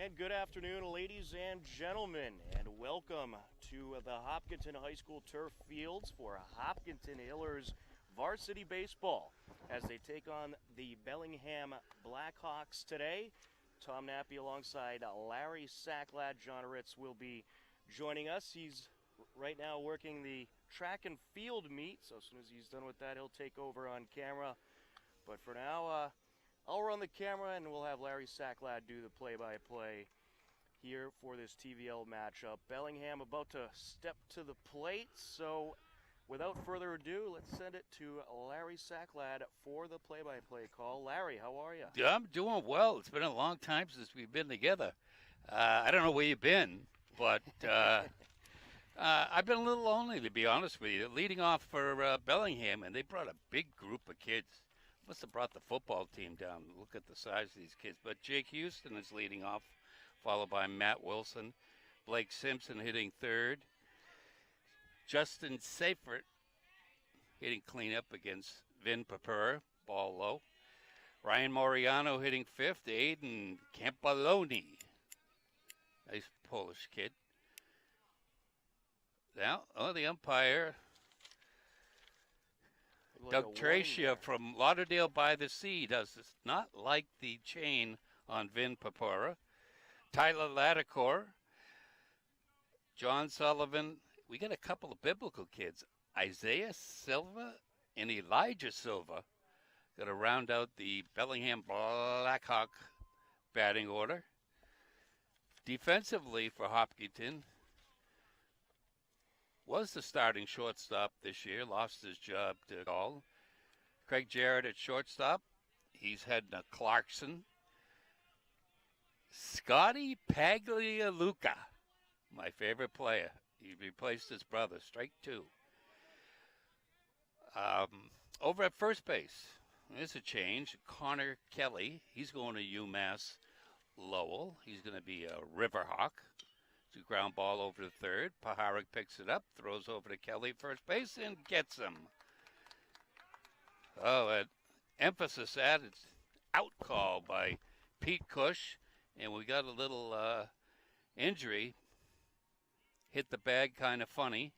And good afternoon, ladies and gentlemen, and welcome to the Hopkinton High School turf fields for Hopkinton Hillers varsity baseball as they take on the Bellingham Blackhawks today. Tom Nappy alongside Larry Sacklad. John Ritz will be joining us. He's right now working the track and field meet, so as soon as he's done with that, he'll take over on camera. But for now, I'll run the camera, and we'll have Larry Sacklad do the play-by-play here for this TVL matchup. Bellingham about to step to the plate, so without further ado, let's send it to Larry Sacklad for the play-by-play call. Larry, how are you? Yeah, I'm doing well. It's been a long time since we've been together. I don't know where you've been, but I've been a little lonely, to be honest with you. Leading off for Bellingham, and they brought a big group of kids. Must have brought the football team down. Look at the size of these kids. But Jake Houston is leading off, followed by Matt Wilson. Blake Simpson hitting third. Justin Seifert hitting cleanup against Vin Papura, ball low. Ryan Moriano hitting fifth. Aiden Campoloni, nice Polish kid. Now, the umpire, Doug Tracia from Lauderdale by the Sea, does not like the chain on Vin Papura. Tyler Ladicor, John Sullivan. We got a couple of biblical kids, Isaiah Silva and Elijah Silva, got to round out the Bellingham Blackhawk batting order. Defensively for Hopkinton, was the starting shortstop this year, lost his job to Gall. Craig Jarrett at shortstop. He's heading to Clarkson. Scotty Paglialuca, my favorite player. He replaced his brother, strike two. Over at first base, there's a change. Connor Kelly, he's going to UMass Lowell. He's going to be a Riverhawk. It's a ground ball over to third. Paharic picks it up, throws over to Kelly, first base, and gets him. Oh, emphasis added, out call by Pete Cush, and we got a little injury. Hit the bag kind of funny.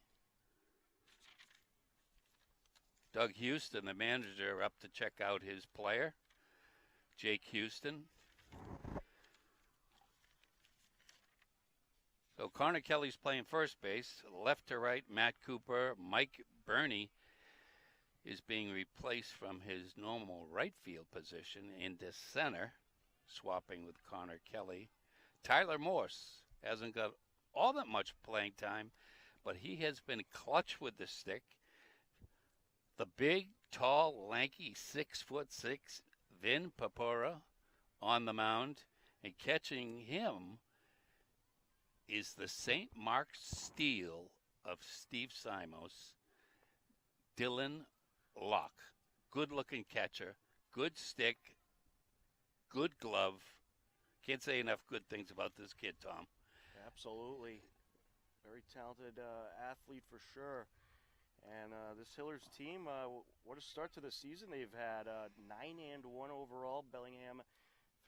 Doug Houston, the manager, up to check out his player, Jake Houston. So Connor Kelly's playing first base. Left to right, Matt Cooper. Mike Burney is being replaced from his normal right field position into center, swapping with Connor Kelly. Tyler Morse hasn't got all that much playing time, but he has been clutch with the stick. The big, tall, lanky, 6'6" Vin Papura on the mound, and catching him is the St. Mark's Steel of Steve Simos, Dylan Locke. Good-looking catcher, good stick, good glove. Can't say enough good things about this kid, Tom. Absolutely. Very talented athlete for sure. And this Hillers team, what a start to the season they've had. 9-1 overall, Bellingham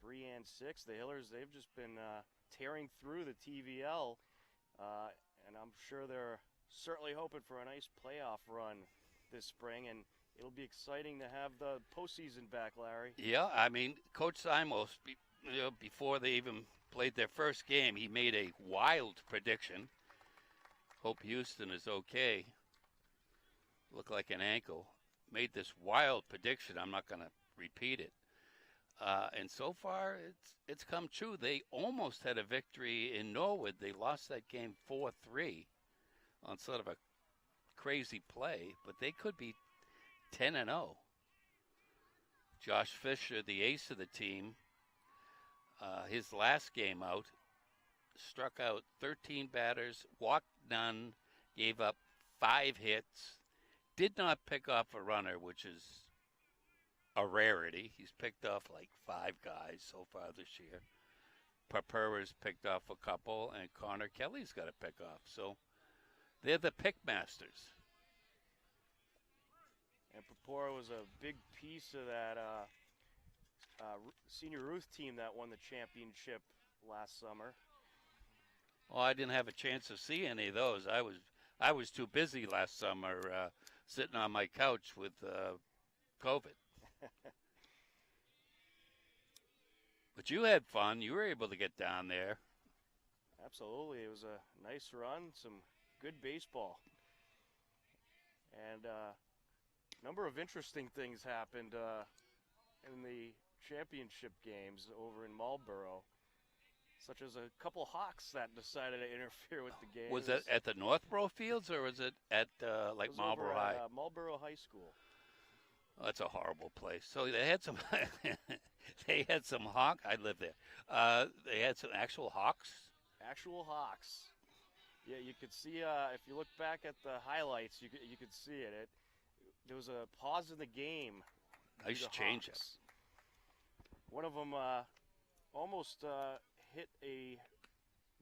3-6. The Hillers, they've just been tearing through the TVL, and I'm sure they're certainly hoping for a nice playoff run this spring, and it'll be exciting to have the postseason back, Larry. Yeah, I mean, Coach Simos, before they even played their first game, he made a wild prediction. Hope Houston is okay. Looked like an ankle. Made this wild prediction. I'm not going to repeat it. And so far, it's come true. They almost had a victory in Norwood. They lost that game 4-3 on sort of a crazy play, but they could be 10-0. Josh Fisher, the ace of the team, his last game out, struck out 13 batters, walked none, gave up 5 hits, did not pick off a runner, which is a rarity. He's picked off like 5 guys so far this year. Papura's picked off a couple, and Connor Kelly's got a pick off. So they're the pick masters. And Papura was a big piece of that Senior Ruth team that won the championship last summer. Well, I didn't have a chance to see any of those. I was too busy last summer sitting on my couch with COVID. But you had fun. You were able to get down there. Absolutely. It was a nice run, some good baseball. And a number of interesting things happened in the championship games over in Marlboro, such as a couple Hawks that decided to interfere with the game. Was it at the Northborough Fields or was it at like Marlboro High? Marlboro High School. Oh, that's a horrible place. So they had some, they had some hawk. I lived there. They had some actual hawks. Actual Hawks. Yeah, you could see if you look back at the highlights, you could see it. There was a pause in the game. Nice change-up. One of them almost hit a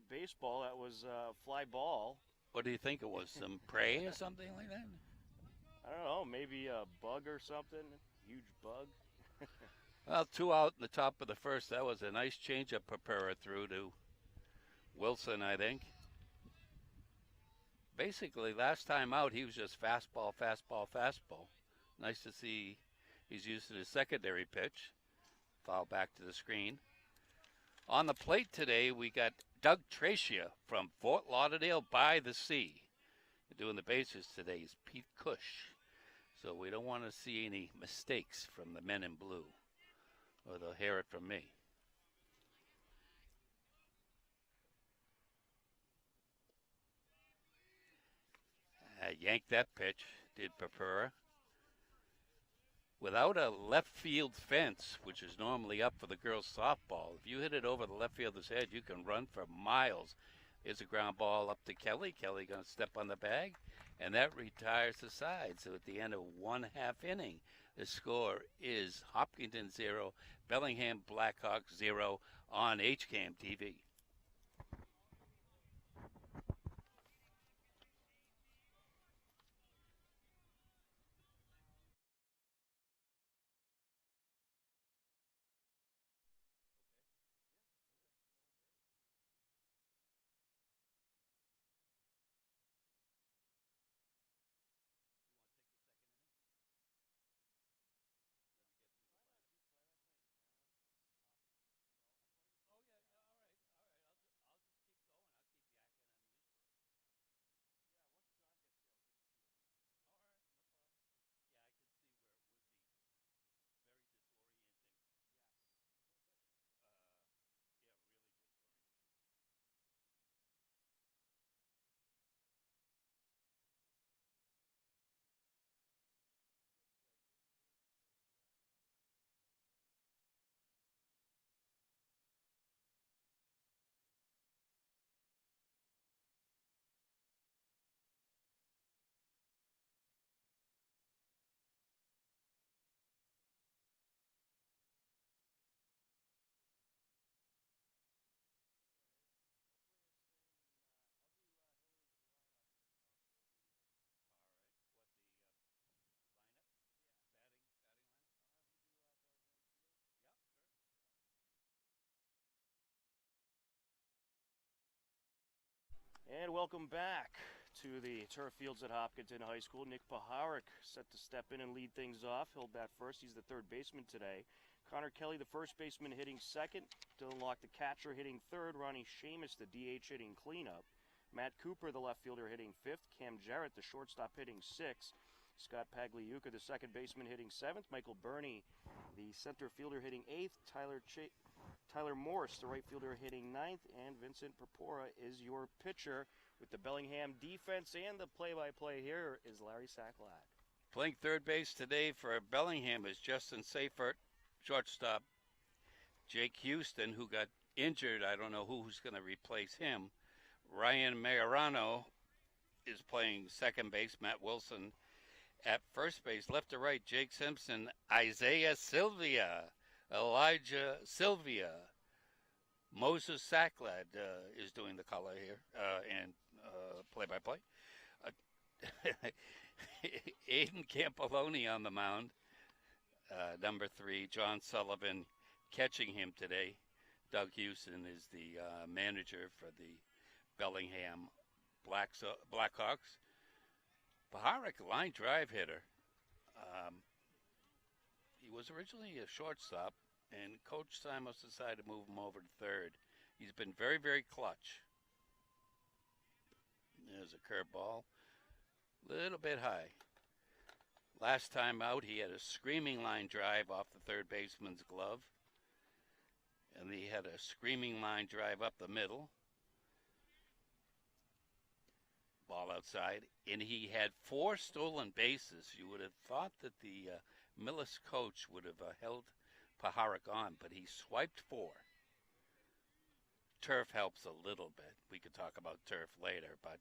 baseball that was a fly ball. What do you think it was? Some prey or something like that? I don't know, maybe a bug or something. Huge bug. Well, 2 out in the top of the first. That was a nice change-up Papura through to Wilson, I think. Basically, last time out, he was just fastball, fastball, fastball. Nice to see he's using his secondary pitch. Foul back to the screen. On the plate today, we got Doug Tracia from Fort Lauderdale by the Sea. Doing the bases today is Pete Cush. So we don't want to see any mistakes from the men in blue, or they'll hear it from me. Yanked that pitch, did Papura. Without a left field fence, which is normally up for the girls' softball, if you hit it over the left fielder's head, you can run for miles. Here's a ground ball up to Kelly. Kelly going to step on the bag, and that retires the side. So at the end of 1/2 inning, the score is Hopkinton 0, Bellingham Blackhawks 0 on HCAM TV. And welcome back to the turf fields at Hopkinton High School. Nick Paharic set to step in and lead things off. He'll bat first. He's the third baseman today. Connor Kelly, the first baseman, hitting second. Dylan Locke, the catcher, hitting third. Ronnie Seamus, the DH, hitting cleanup. Matt Cooper, the left fielder, hitting fifth. Cam Jarrett, the shortstop, hitting sixth. Scott Pagliuca, the second baseman, hitting seventh. Michael Burney, the center fielder, hitting eighth. Tyler Morse, the right fielder, hitting ninth. And Vincent Purpura is your pitcher. With the Bellingham defense and the play-by-play here is Larry Sacklad. Playing third base today for Bellingham is Justin Seifert, shortstop Jake Houston, who got injured. I don't know who's going to replace him. Ryan Majorano is playing second base. Matt Wilson at first base. Left to right, Jake Simpson, Isaiah Sylvia, Elijah Sylvia. Moses Sacklad is doing the color here and play-by-play. Aiden Campoloni on the mound. Number 3, John Sullivan catching him today. Doug Houston is the manager for the Bellingham Blackhawks. Paharic, line drive hitter. He was originally a shortstop, and Coach Simos decided to move him over to third. He's been very, very clutch. There's a curveball. Little bit high. Last time out, he had a screaming line drive off the third baseman's glove. And he had a screaming line drive up the middle. Ball outside. And he had 4 stolen bases. You would have thought that the Millis coach would have held Paharic on, but he swiped 4. Turf helps a little bit. We could talk about turf later, but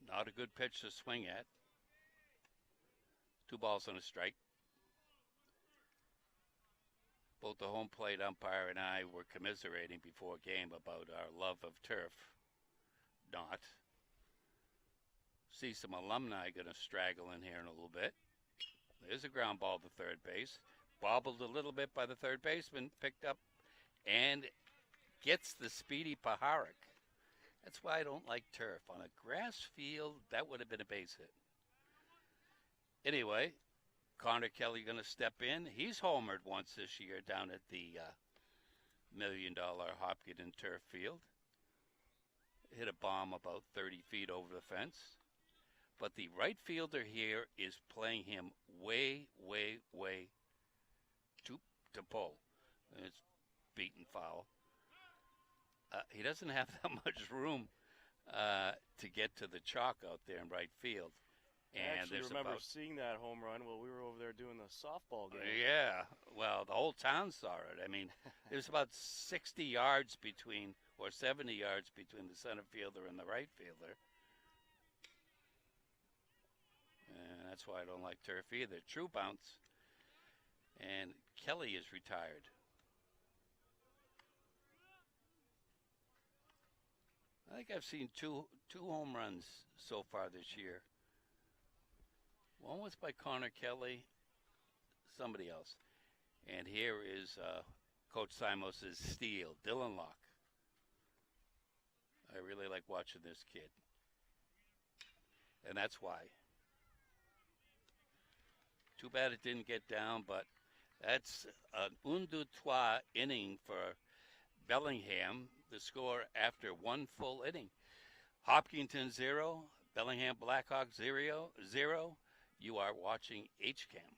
not a good pitch to swing at. 2 balls and a strike. Both the home plate umpire and I were commiserating before game about our love of turf. Not. See some alumni going to straggle in here in a little bit. There's a ground ball to third base. Bobbled a little bit by the third baseman. Picked up and gets the speedy Paharic. That's why I don't like turf. On a grass field, that would have been a base hit. Anyway, Connor Kelly going to step in. He's homered once this year down at the $1 million Hopkinton turf field. Hit a bomb about 30 feet over the fence. But the right fielder here is playing him way to pull. It's beaten foul. He doesn't have that much room to get to the chalk out there in right field. And I actually remember seeing that home run while we were over there doing the softball game. Yeah, well, the whole town saw it. I mean, there's about 60 yards between, or 70 yards between the center fielder and the right fielder. And that's why I don't like turf either. True bounce. And Kelly is retired. I think I've seen two home runs so far this year. One was by Connor Kelly, somebody else. And here is Coach Simos' steal, Dylan Locke. I really like watching this kid. And that's why. Too bad it didn't get down, but that's an un-deux-trois inning for Bellingham. The score after 1 full inning. Hopkinton 0, Bellingham Blackhawks 0. You are watching HCAM.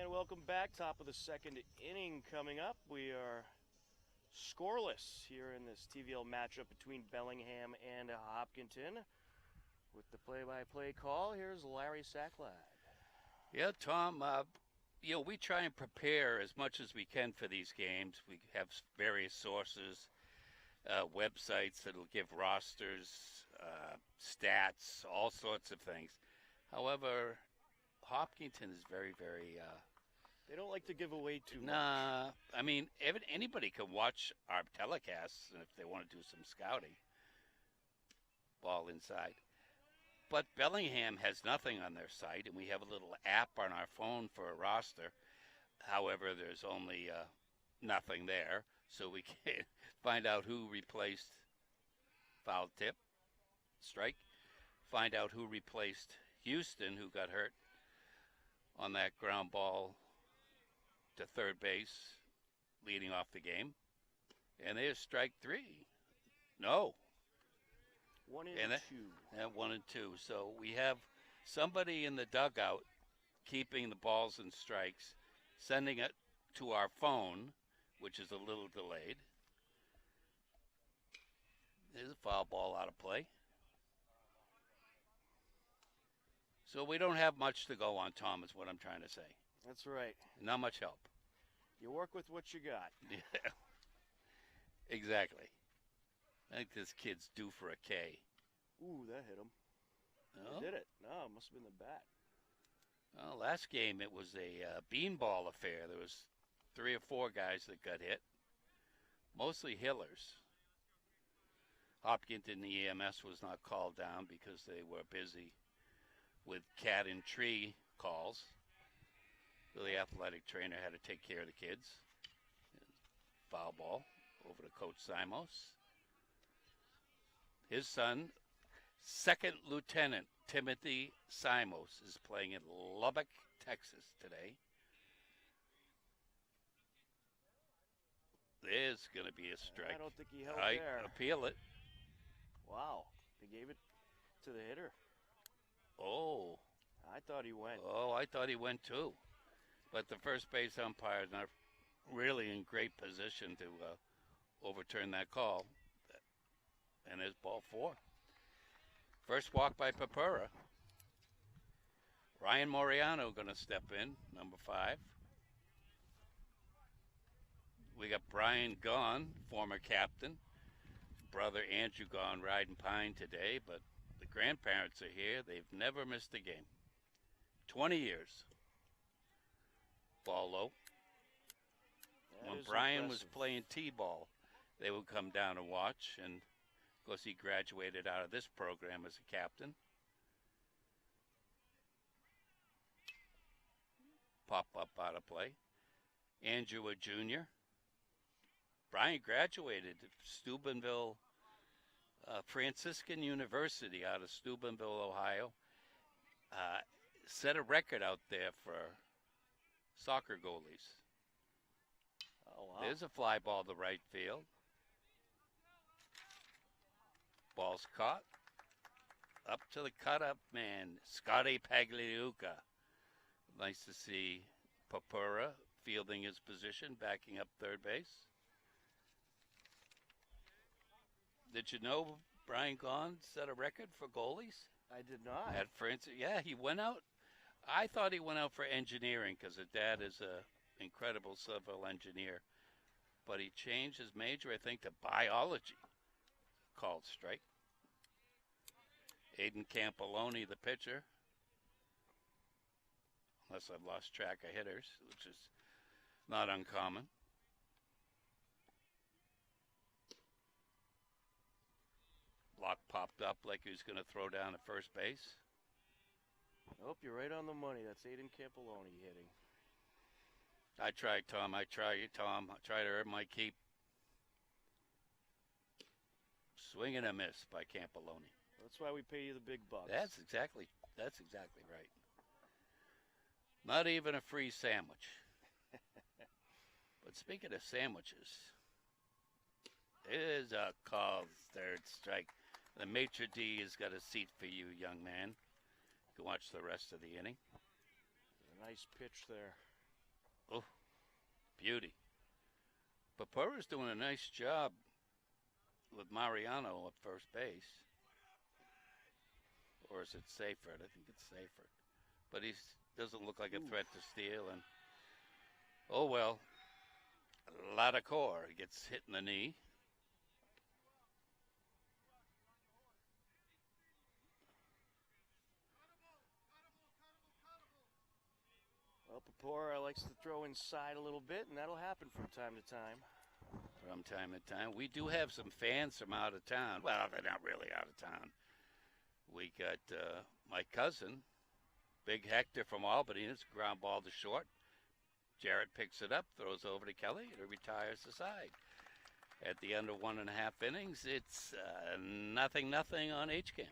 And welcome back. Top of the second inning coming up. We are scoreless here in this TVL matchup between Bellingham and Hopkinton. With the play-by-play call, here's Larry Sacklad. Yeah, Tom, we try and prepare as much as we can for these games. We have various sources websites that'll give rosters, stats, all sorts of things. However, Hopkinton is very, very. They don't like to give away too much. Nah, I mean, anybody can watch our telecasts if they want to do some scouting. Ball inside. But Bellingham has nothing on their site, and we have a little app on our phone for a roster. However, there's only nothing there, so we can't find out who replaced foul tip, strike, find out who replaced Houston, who got hurt on that ground ball to third base, leading off the game. And there's strike three. No. 1 and and 2. 1 and 2. So we have somebody in the dugout keeping the balls and strikes, sending it to our phone, which is a little delayed. There's a foul ball out of play. So we don't have much to go on, Tom, is what I'm trying to say. That's right. Not much help. You work with what you got. Yeah, exactly. I think this kid's due for a K. Ooh, that hit him. Oh. He did it. No, it must have been the bat. Well, last game it was a beanball affair. There was 3 or 4 guys that got hit, mostly Hillers. Hopkinton EMS was not called down because they were busy with cat and tree calls. So the athletic trainer had to take care of the kids. Foul ball over to Coach Simos. His son, Second Lieutenant Timothy Simos, is playing in Lubbock, Texas today. There's going to be a strike. I don't think he held I there. appeal it. Wow. They gave it to the hitter. Oh. I thought he went. Oh, I thought he went too. But the first base umpire is not really in great position to overturn that call. And there's ball 4. First walk by Papura. Ryan Moriano going to step in, number 5. We got Brian Gaughan, former captain. Brother Andrew Gaughan riding pine today, but the grandparents are here. They've never missed a game. 20 years. Ball low. That When is Brian was impressive. playing T-ball, they would come down and watch, and of course he graduated out of this program as a captain. Pop up out of play. Andrew, a junior. Brian graduated at Steubenville Franciscan University out of Steubenville, Ohio. Set a record out there for soccer goalies. Oh, wow. There's a fly ball to right field. Ball's caught. Up to the cut-up man, Scotty Pagliuca. Nice to see Papura fielding his position, backing up third base. Did you know Brian Gaughan set a record for goalies? I did not. At Francis, yeah, he went out. I thought he went out for engineering because his dad is a incredible civil engineer. But he changed his major, I think, to biology. Called strike. Aiden Campoloni, the pitcher. Unless I've lost track of hitters, which is not uncommon. Block popped up like he was going to throw down at first base. Nope, you're right on the money. That's Aiden Campoloni hitting. I tried, Tom. I try to earn my keep. Swing and a miss by Campoloni. That's why we pay you the big bucks. That's exactly right. Not even a free sandwich. But speaking of sandwiches, is a called third strike. The maitre d' has got a seat for you, young man. You can watch the rest of the inning. A nice pitch there. Oh, beauty. Papura's doing a nice job with Mariano at first base. Or is it Seyfert? I think it's Seyfert. But he doesn't look like a threat to steal. And oh well, Ladacor gets hit in the knee. Well, Papora likes to throw inside a little bit, and that'll happen from time to time. From time to time. We do have some fans from out of town. Well, they're not really out of town. We got my cousin, Big Hector from Albany. It's a ground ball to short. Jarrett picks it up, throws over to Kelly, and it retires the side. At the end of 1.5 innings, it's 0-0 on HCAM.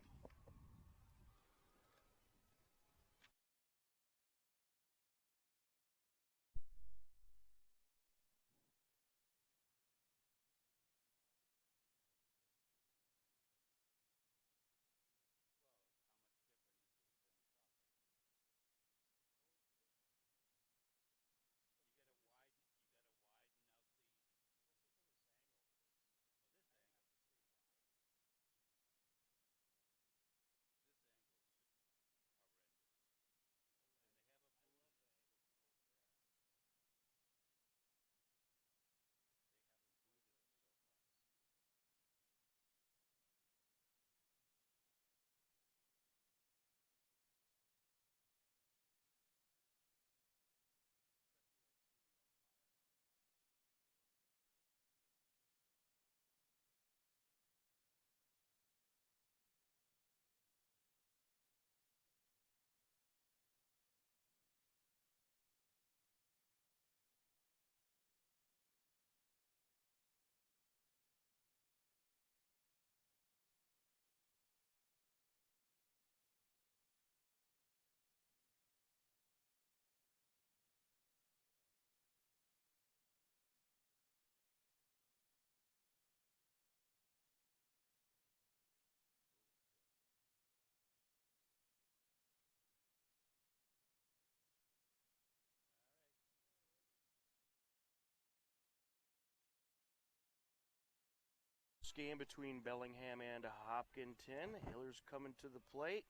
Game between Bellingham and Hopkinton. Hillers coming to the plate.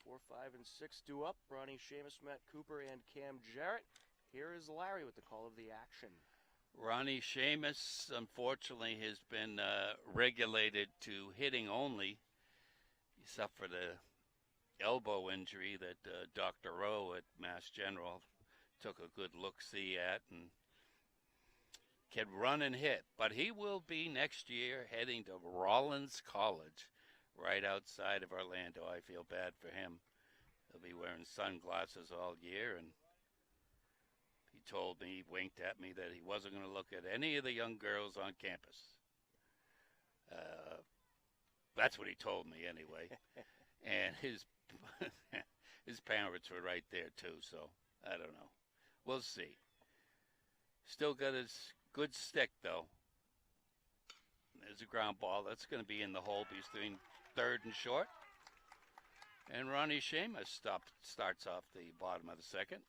4, 5, and 6 due up. Ronnie Seamus, Matt Cooper, and Cam Jarrett. Here is Larry with the call of the action. Ronnie Seamus, unfortunately, has been regulated to hitting only. He suffered a elbow injury that Dr. Rowe at Mass General took a good look-see at and can run and hit. But he will be next year heading to Rollins College right outside of Orlando. I feel bad for him. He'll be wearing sunglasses all year, and he told me, he winked at me, that he wasn't going to look at any of the young girls on campus. That's what he told me anyway. And his his parents were right there too, so I don't know. We'll see. Still got his good stick, though. There's a ground ball. That's going to be in the hole between third and short. And Ronnie Seamus starts off the bottom of the second.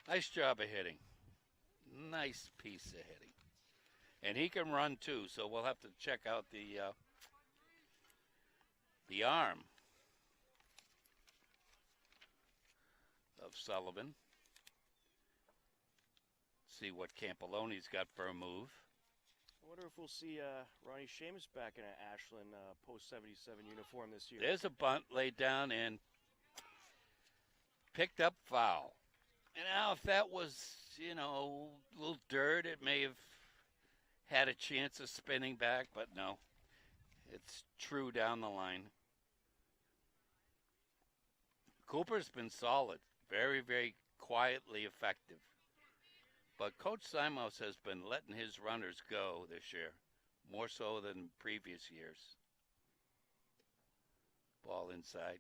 Nice job of hitting. Nice piece of hitting. And he can run, too, so we'll have to check out the arm of Sullivan. See what Campoloni's got for a move. I wonder if we'll see Ronnie Seamus back in an Ashland post-77 uniform this year. There's a bunt laid down and picked up foul. And now if that was, a little dirt, it may have had a chance of spinning back, but no. It's true down the line. Cooper's been solid. Very, very quietly effective. But Coach Simos has been letting his runners go this year, more so than previous years. Ball inside.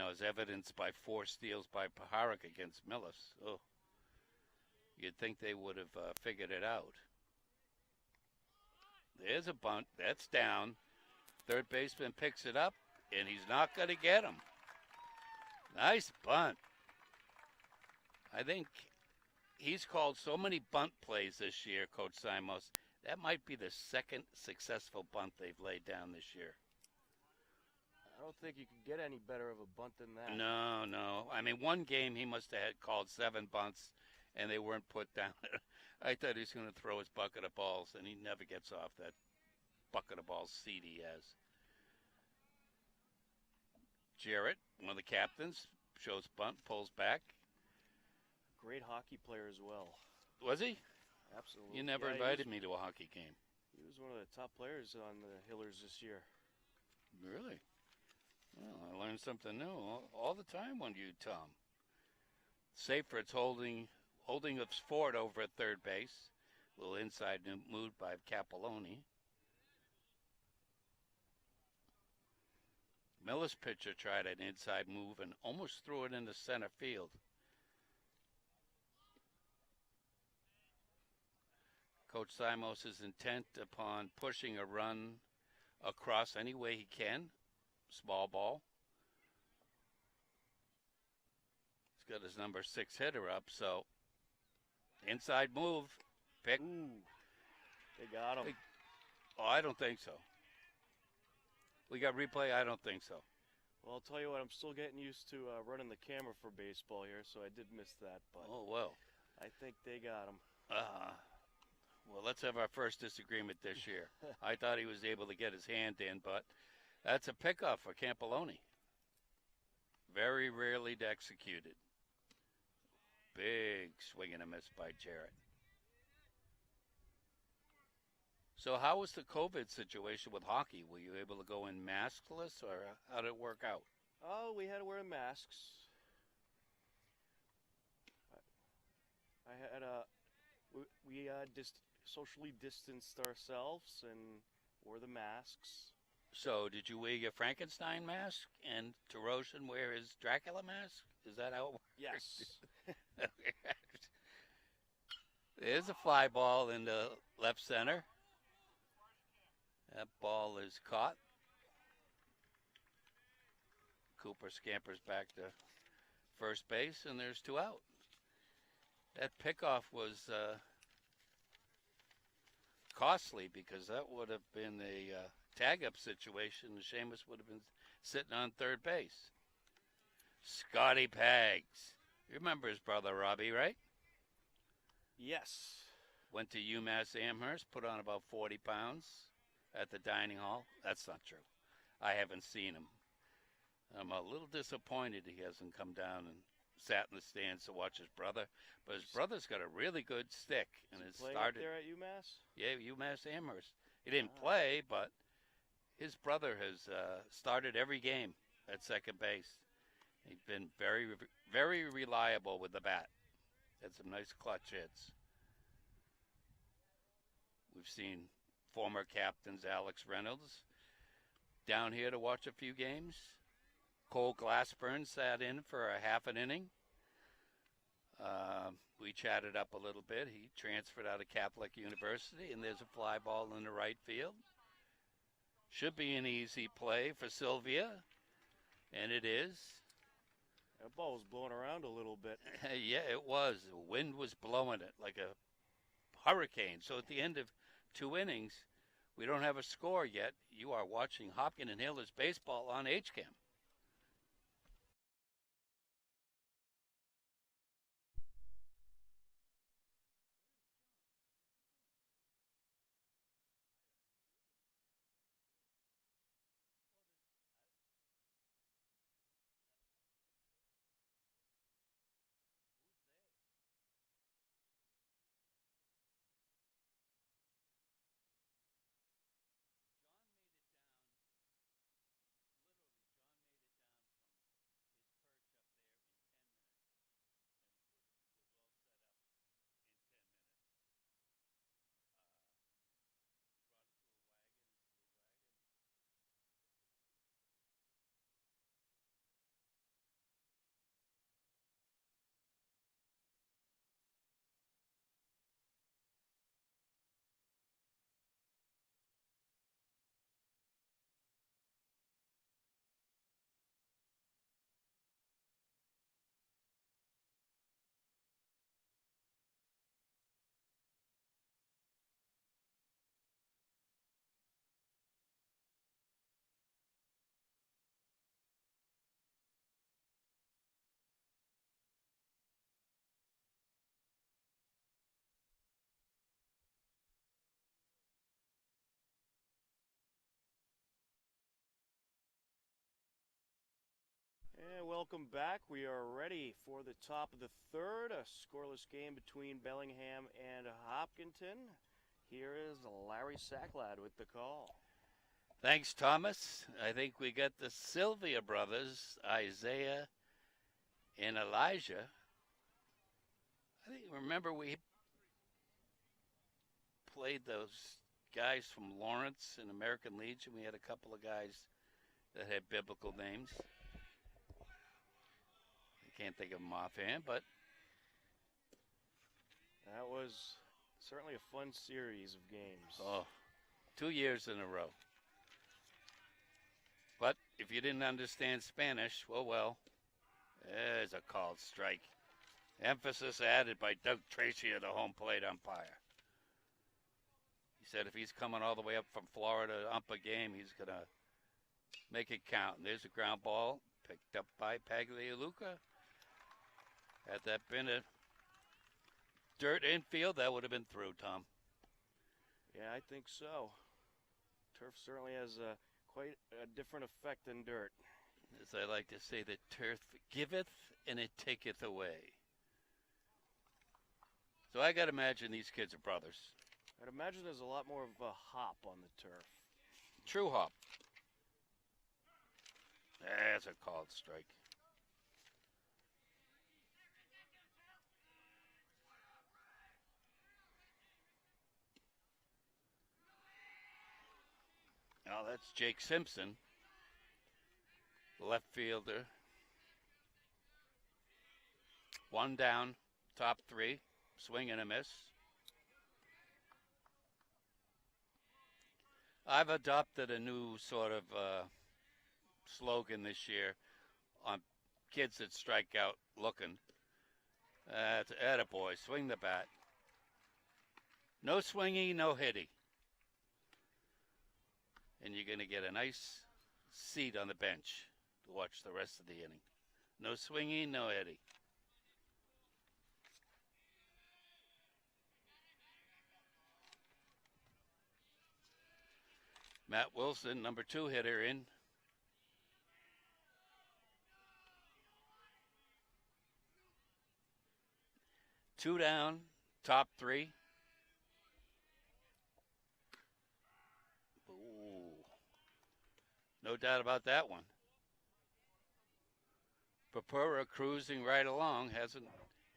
As evidenced by 4 steals by Paharic against Millis. Oh, you'd think they would have figured it out. There's a bunt. That's down. Third baseman picks it up, and he's not going to get him. Nice bunt. I think he's called so many bunt plays this year, Coach Simos. That might be the second successful bunt they've laid down this year. I don't think you could get any better of a bunt than that. No. I mean, one game he must have had called 7 bunts, and they weren't put down. I thought he was going to throw his bucket of balls, and he never gets off that bucket of balls seat he has. Jarrett, one of the captains, shows bunt, pulls back. Great hockey player as well. Was he? Absolutely. You never invited me to a hockey game. He was one of the top players on the Hillers this year. Really? Well, I learned something new all the time when you, Tom. Seyfried's holding of Ford over at third base. A little inside move by Capelloni. Miller's pitcher tried an inside move and almost threw it into center field. Coach Simos is intent upon pushing a run across any way he can. Small ball. He's got his number 6 hitter up, so inside move. Pick. Ooh, they got him. Oh, I don't think so. We got replay? I don't think so. Well, I'll tell you what, I'm still getting used to running the camera for baseball here, so I did miss that. But oh, well. I think they got him. Well, let's have our first disagreement this year. I thought he was able to get his hand in, but that's a pickoff for Campoloni. Very rarely executed. Big swing and a miss by Jarrett. So how was the COVID situation with hockey? Were you able to go in maskless, or how did it work out? Oh, we had to wear masks. I had we socially distanced ourselves and wore the masks. So did you wear your Frankenstein mask and Tarosian wear his Dracula mask? Is that how it works? Yes. There's a fly ball in the left center. That ball is caught. Cooper scampers back to first base, and there's 2 out. That pickoff was costly because that would have been a tag-up situation. Seamus would have been sitting on third base. Scotty Pags. You remember his brother Robbie, right? Yes. Went to UMass Amherst, put on about 40 pounds at the dining hall. That's not true. I haven't seen him. I'm a little disappointed he hasn't come down and sat in the stands to watch his brother. But his brother's got a really good stick. And Is has he playing started up there at UMass? Yeah, UMass Amherst. He didn't play, but his brother has started every game at second base. He's been very, very reliable with the bat. Had some nice clutch hits. We've seen former captains Alex Reynolds down here to watch a few games. Cole Glassburn sat in for a half an inning. We chatted up a little bit. He transferred out of Catholic University, and there's a fly ball in the right field. Should be an easy play for Sylvia, and it is. That ball was blowing around a little bit. Yeah, it was. The wind was blowing it like a hurricane. So at the end of 2 innings, we don't have a score yet. You are watching Hopkins and Hillers baseball on HCAM. And welcome back. We are ready for the top of the third, a scoreless game between Bellingham and Hopkinton. Here is Larry Sacklad with the call. Thanks, Thomas. I think we got the Sylvia brothers, Isaiah and Elijah. Remember we played those guys from Lawrence and American Legion. We had a couple of guys that had biblical names. I can't think of them offhand, but that was certainly a fun series of games. Oh, 2 years in a row. But if you didn't understand Spanish, well, there's a called strike. Emphasis added by Doug Tracy, the home plate umpire. He said if he's coming all the way up from Florida to ump a game, he's going to make it count. And there's a ground ball picked up by Paglialuca. Had that been a dirt infield, that would have been through, Tom. Yeah, I think so. Turf certainly has quite a different effect than dirt. As I like to say, the turf giveth and it taketh away. So I got to imagine these kids are brothers. I'd imagine there's a lot more of a hop on the turf. True hop. That's a called strike. Now that's Jake Simpson, left fielder. One down, top three, swing and a miss. I've adopted a new sort of slogan this year on kids that strike out looking. It's attaboy, swing the bat. No swingy, no hitty. And you're going to get a nice seat on the bench to watch the rest of the inning. No swingy, no hitty. Matt Wilson, number 2 hitter in. Two down, top three. Ooh. No doubt about that one. Papura cruising right along, hasn't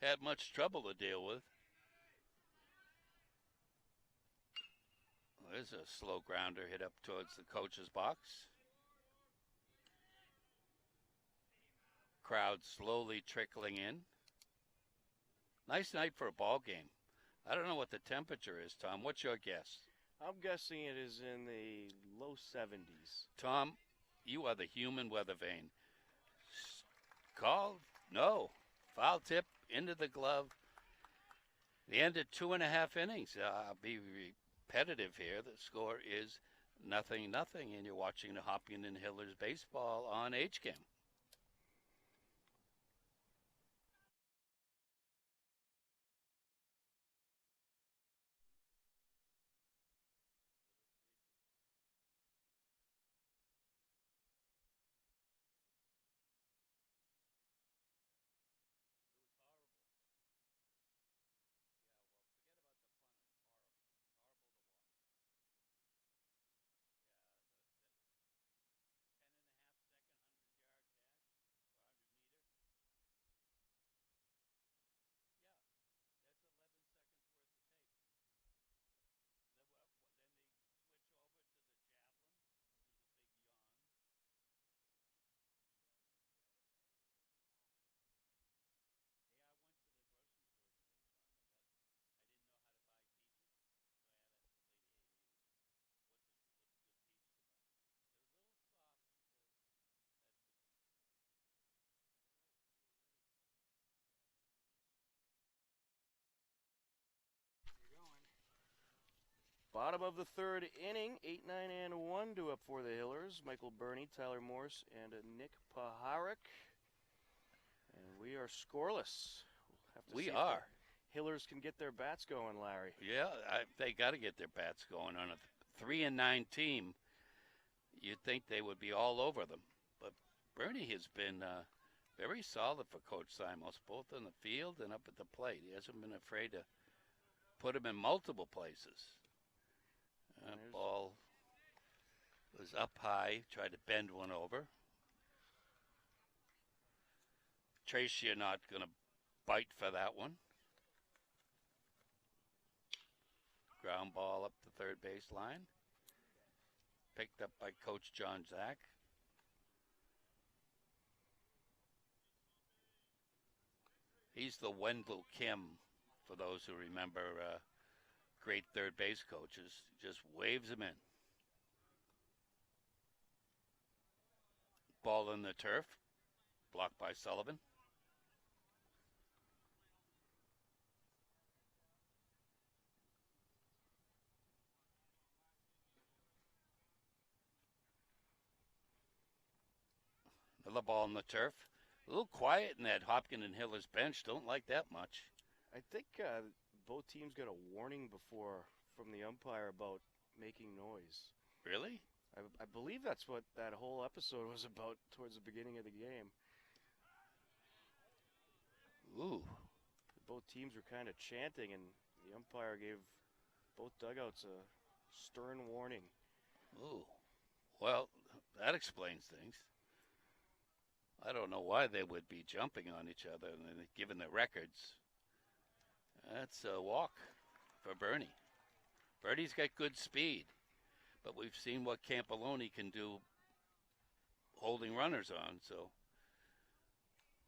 had much trouble to deal with. There's a slow grounder hit up towards the coach's box. Crowd slowly trickling in. Nice night for a ball game. I don't know what the temperature is, Tom. What's your guess? I'm guessing it is in the low 70s. Tom, you are the human weather vane. Call? No. Foul tip into the glove. The end of 2.5 innings. I'll be repetitive here. The score is 0-0, and you're watching the Hopkinton Hillers baseball on HCAM. Bottom of the third inning, 8-9 and 1 due up for the Hillers. Michael Burney, Tyler Morse, and Nick Paharik. And we are scoreless. We are. Hillers can get their bats going, Larry. Yeah, they got to get their bats going. On a 3-9 team, you'd think they would be all over them. But Burney has been Very solid for Coach Simos, both on the field and up at the plate. He hasn't been afraid to put him in multiple places. Ball was up high, tried to bend one over. Tracy not going to bite for that one. Ground ball up the third baseline. Picked up by Coach John Zach. He's the Wendell Kim, for those who remember great third base coaches. Just waves him in. Ball in the turf. Blocked by Sullivan. Another ball in the turf. A little quiet in that Hopkins and Hillers bench. Don't like that much. I think both teams got a warning before from the umpire about making noise. Really? I believe that's what that whole episode was about towards the beginning of the game. Ooh. Both teams were kind of chanting, and the umpire gave both dugouts a stern warning. Ooh. Well, that explains things. I don't know why they would be jumping on each other, and given the records. That's a walk for Bernie. Bernie's got good speed, but we've seen what Campoloni can do holding runners on, so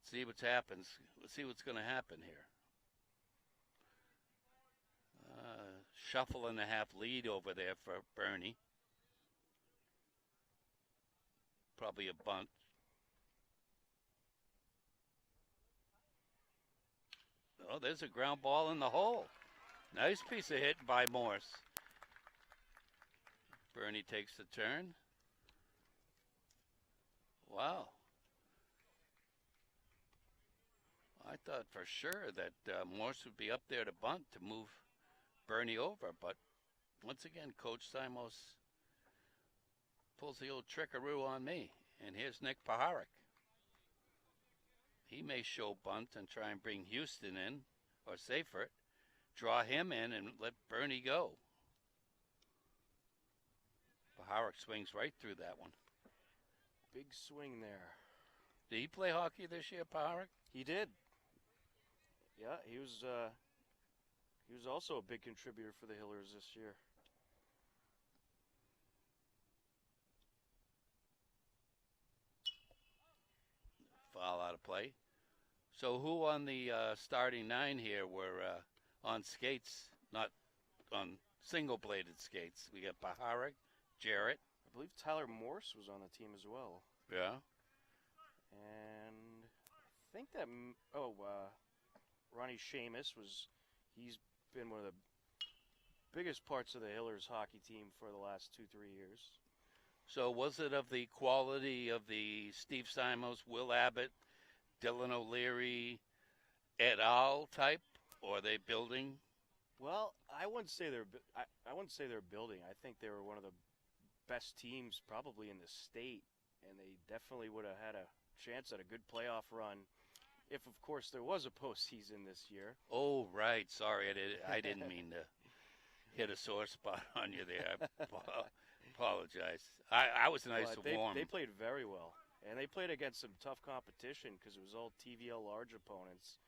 see what happens. Let's see what's going to happen here. Shuffle and a half lead over there for Bernie. Probably a bunt. Oh, there's a ground ball in the hole. Nice piece of hit by Morse. Bernie takes the turn. Wow. I thought for sure that Morse would be up there to bunt to move Bernie over, but once again, Coach Simos pulls the old trickaroo on me. And here's Nick Paharic. He may show bunt and try and bring Houston in, or Seifert, draw him in and let Bernie go. Paharic swings right through that one. Big swing there. Did he play hockey this year, Paharic? He did. Yeah, he was also a big contributor for the Hillers this year. Foul out of play. So who on the starting nine here were on skates, not on single-bladed skates? We got Paharic, Jarrett. I believe Tyler Morse was on the team as well. Yeah. And I think that, Ronnie Seamus he's been one of the biggest parts of the Hillers hockey team for the last 2-3 years. So was it of the quality of the Steve Simos, Will Abbott, Dylan O'Leary, et al. Type, or are they building? Well, I wouldn't say they're building. I think they were one of the best teams probably in the state, and they definitely would have had a chance at a good playoff run if, of course, there was a postseason this year. Oh, right. Sorry, I didn't mean to hit a sore spot on you there. I apologize. I was nice and warm. They played very well. And they played against some tough competition because it was all TVL large opponents.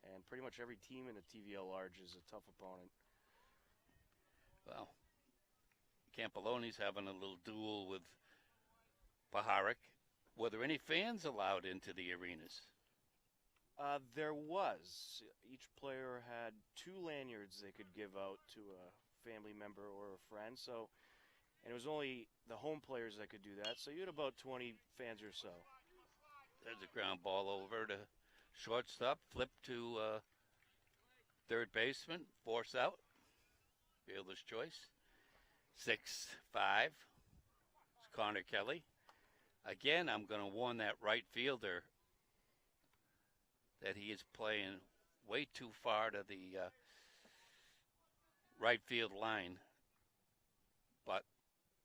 And pretty much every team in the TVL large is a tough opponent. Well, Campoloni's having a little duel with Paharic. Were there any fans allowed into the arenas? There was. Each player had 2 lanyards they could give out to a family member or a friend. And it was only the home players that could do that. So you had about 20 fans or so. There's a ground ball over to shortstop. Flip to third baseman. Force out. Fielder's choice. 6-5. It's Connor Kelly. Again, I'm going to warn that right fielder that he is playing way too far to the right field line. But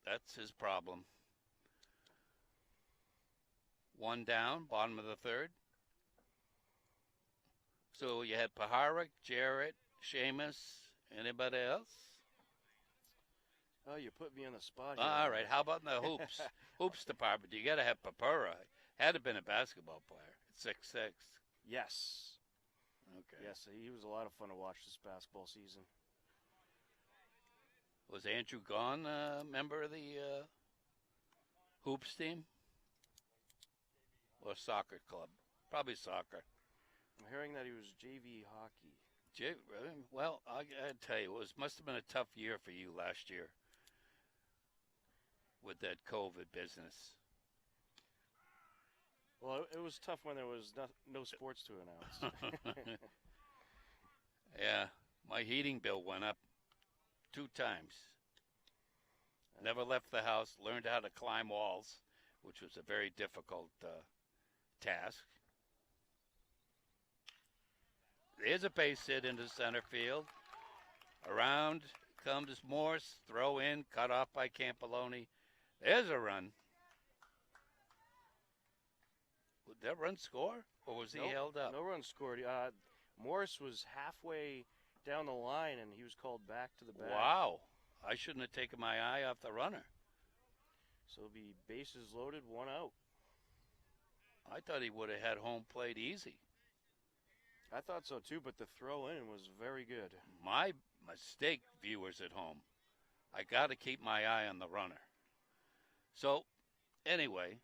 that's his problem. 1 down, bottom of the third. So you had Paharic, Jarrett, Seamus, anybody else? Oh, you put me on the spot here. All right. How about in the hoops? Hoops department. You got to have Papura. Had to have been a basketball player at 6'6". Yes. Okay. Yes, he was a lot of fun to watch this basketball season. Was Andrew Gahn a member of the hoops team? Or soccer club? Probably soccer. I'm hearing that he was JV hockey. Well, I tell you, must have been a tough year for you last year with that COVID business. Well, it was tough when there was no sports to announce. Yeah, my heating bill went up 2 times. Never left the house, learned how to climb walls, which was a very difficult task. There's a base hit into center field. Around comes Morse, throw in, cut off by Campoloni. There's a run. Would that run score, or was he held up? No run scored. Morris was halfway down the line, and he was called back to the bag. Wow. I shouldn't have taken my eye off the runner. So it'll be bases loaded, 1 out. I thought he would have had home plate easy. I thought so too, but the throw in was very good. My mistake, viewers at home. I got to keep my eye on the runner. So, anyway,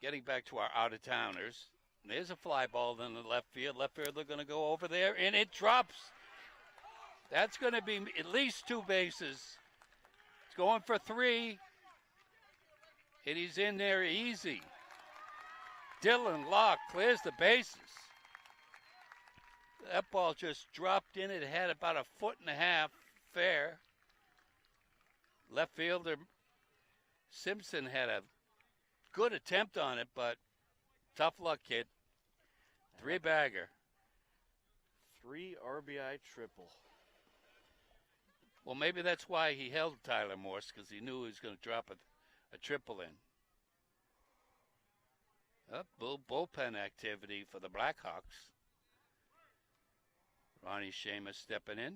getting back to our out-of-towners, there's a fly ball in the left field. Left field, they're going to go over there, and it drops. That's going to be at least 2 bases. It's going for 3, and he's in there easy. Dylan Locke clears the bases. That ball just dropped in. It had about 1.5 feet fair. Left fielder Simpson had a good attempt on it, but tough luck, kid. 3-bagger. 3 RBI triple. Well, maybe that's why he held Tyler Morse, because he knew he was going to drop a triple in. Bullpen activity for the Blackhawks. Ronnie Seamus stepping in.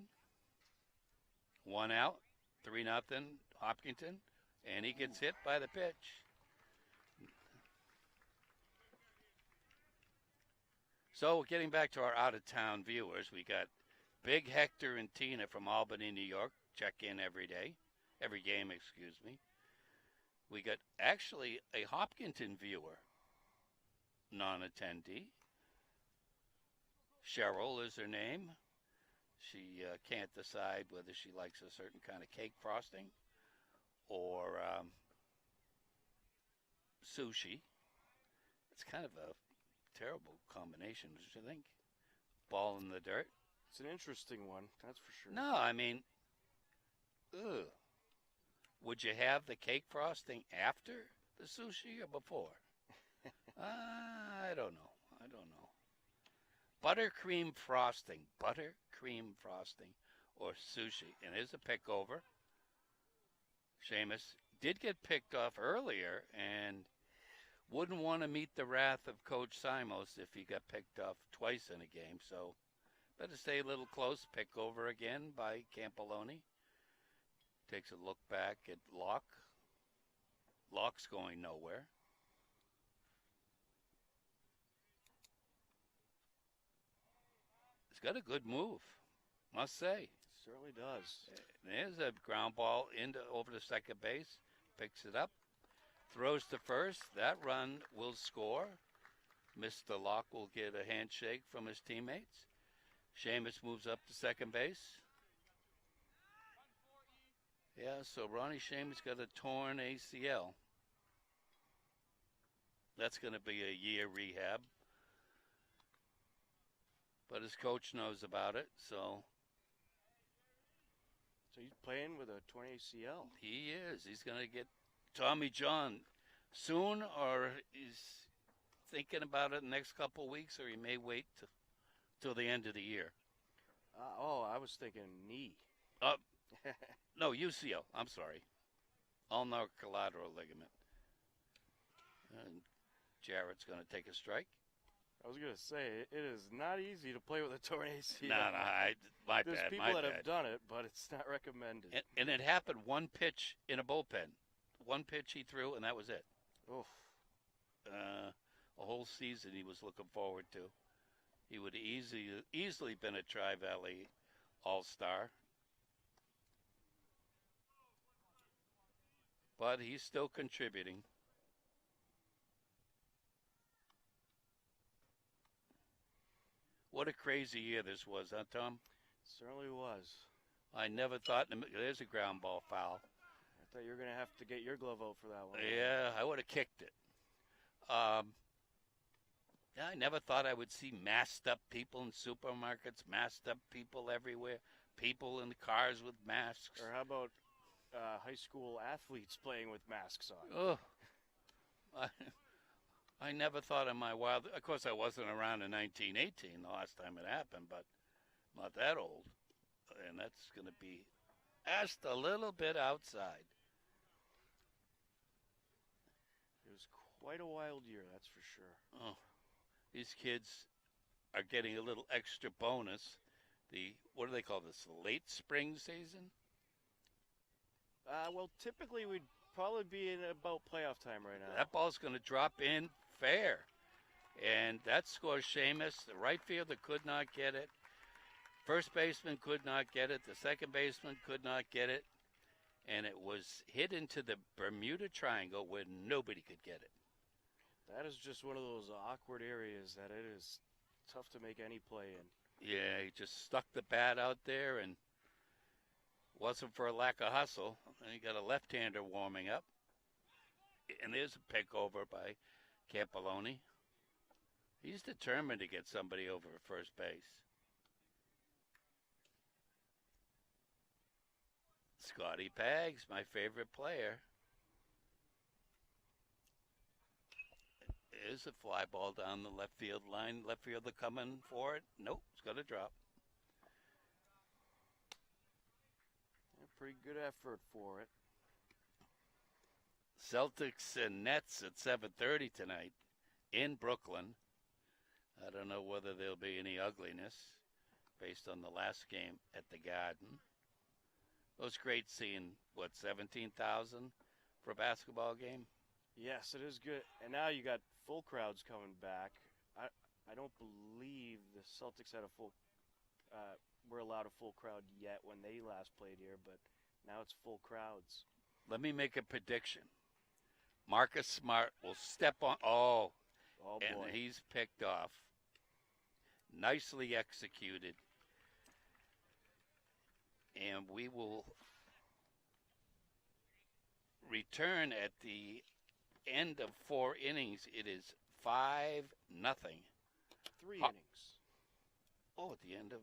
1 out, 3-0, Hopkinton, and he gets hit by the pitch. So getting back to our out-of-town viewers, we got Big Hector and Tina from Albany, New York, check in every game, excuse me. We got actually a Hopkinton viewer, non-attendee. Cheryl is her name. She can't decide whether she likes a certain kind of cake frosting or sushi. It's kind of a terrible combination, don't you think? Ball in the dirt. It's an interesting one, that's for sure. No, I mean, ugh. Would you have the cake frosting after the sushi or before? I don't know. Buttercream frosting, or sushi. And here's a pick over. Seamus did get picked off earlier and wouldn't want to meet the wrath of Coach Simos if he got picked off twice in a game. So better stay a little close. Pick over again by Campoloni. Takes a look back at Locke. Locke's going nowhere. He's got a good move, must say. Certainly does. There's a ground ball over to second base. Picks it up. Throws to first. That run will score. Mr. Locke will get a handshake from his teammates. Seamus moves up to second base. Yeah, so Ronnie Seamus got a torn ACL. That's going to be a year rehab. But his coach knows about it, so. So he's playing with a torn ACL. He is. He's going to get Tommy John soon, or he's thinking about it in the next couple of weeks, or he may wait till the end of the year. I was thinking knee. No, UCL. I'm sorry. Ulnar collateral ligament. And Jarrett's going to take a strike. I was gonna say it is not easy to play with a torn ACL. No, my There's bad, people my that bad. have done it, but it's not recommended. And it happened one pitch in a bullpen. One pitch he threw, and that was it. Oof. A whole season he was looking forward to. He would easily been a Tri-Valley All-Star. But he's still contributing. What a crazy year this was, huh, Tom? Certainly was. I never thought, there's a ground ball foul. I thought you were gonna have to get your glove out for that one. Yeah, I would have kicked it. I never thought I would see masked up people in supermarkets, masked up people everywhere, people in the cars with masks. Or how about high school athletes playing with masks on? Oh, I never thought in my wild. Of course, I wasn't around in 1918, the last time it happened, but I'm not that old, and that's going to be just a little bit outside. It was quite a wild year, that's for sure. Oh, these kids are getting a little extra bonus. What do they call this? Late spring season? Well, typically we'd probably be in about playoff time right now. That ball's going to drop in fair. And that scores Seamus. The right fielder could not get it. First baseman could not get it. The second baseman could not get it. And it was hit into the Bermuda Triangle where nobody could get it. That is just one of those awkward areas that it is tough to make any play in. Yeah, he just stuck the bat out there, and wasn't for a lack of hustle. And he got a left-hander warming up. And there's a pick over by Campoloni. He's determined to get somebody over at first base. Scotty Paggs, my favorite player. Is a fly ball down the left field line. Left fielder coming for it. Nope, it's going to drop. Pretty good effort for it. Celtics and Nets at 7:30 tonight in Brooklyn. I don't know whether there'll be any ugliness based on the last game at the Garden. It was great seeing, 17,000 for a basketball game? Yes, it is good. And now you got full crowds coming back. I don't believe the Celtics had were allowed a full crowd yet when they last played here, but now it's full crowds. Let me make a prediction. Marcus Smart will step on. Oh boy. And he's picked off. Nicely executed. And we will return at the end of 4 innings. It is 5-0. 3 innings. Oh, at the end of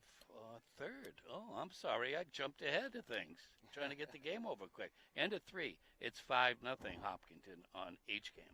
third. Oh, I'm sorry. I jumped ahead of things. Trying to get the game over quick. End of 3. It's 5-0 Hopkinton on H game.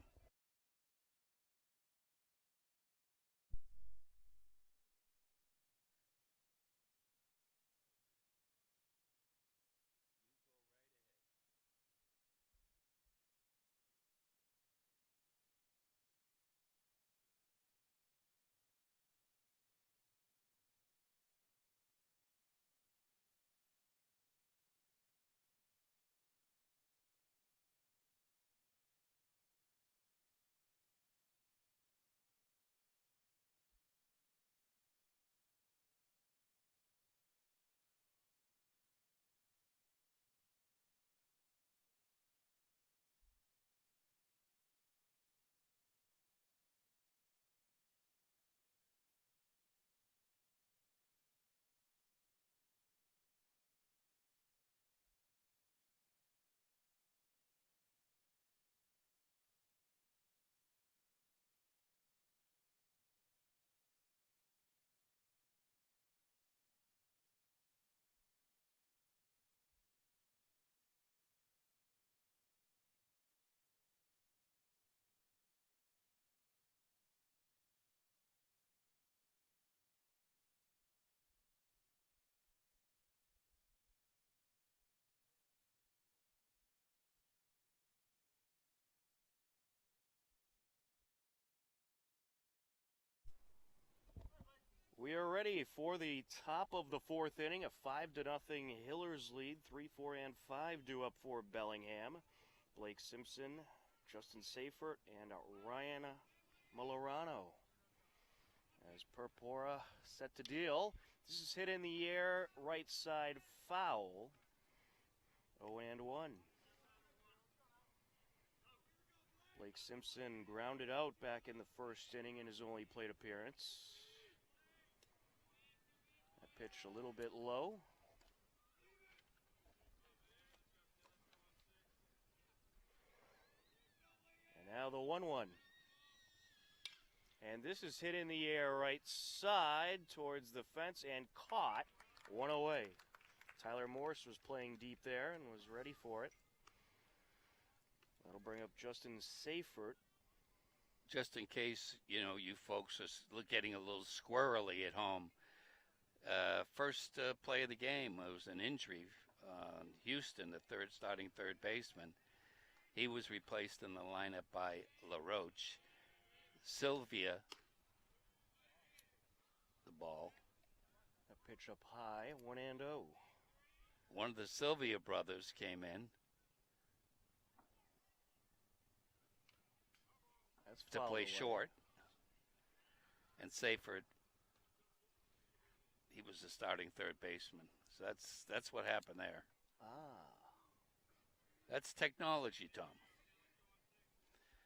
We are ready for the top of the fourth inning. A 5-0 Hillers lead. 3, 4, and 5 due up for Bellingham. Blake Simpson, Justin Seifert, and Ryan Millerano. As Purpura set to deal. This is hit in the air, right side foul. 0-1. Blake Simpson grounded out back in the first inning in his only plate appearance. That pitch a little bit low. And now the 1-1. And this is hit in the air right side towards the fence and caught. One away. Tyler Morse was playing deep there and was ready for it. That'll bring up Justin Seifert. Just in case, you folks are getting a little squirrely at home. First play of the game was an injury. Houston, the starting third baseman, he was replaced in the lineup by LaRoche. Sylvia, the ball. A pitch up high, 1-0. One of the Sylvia brothers came in to play short. And Seifert, he was the starting third baseman. So that's what happened there. That's technology, Tom.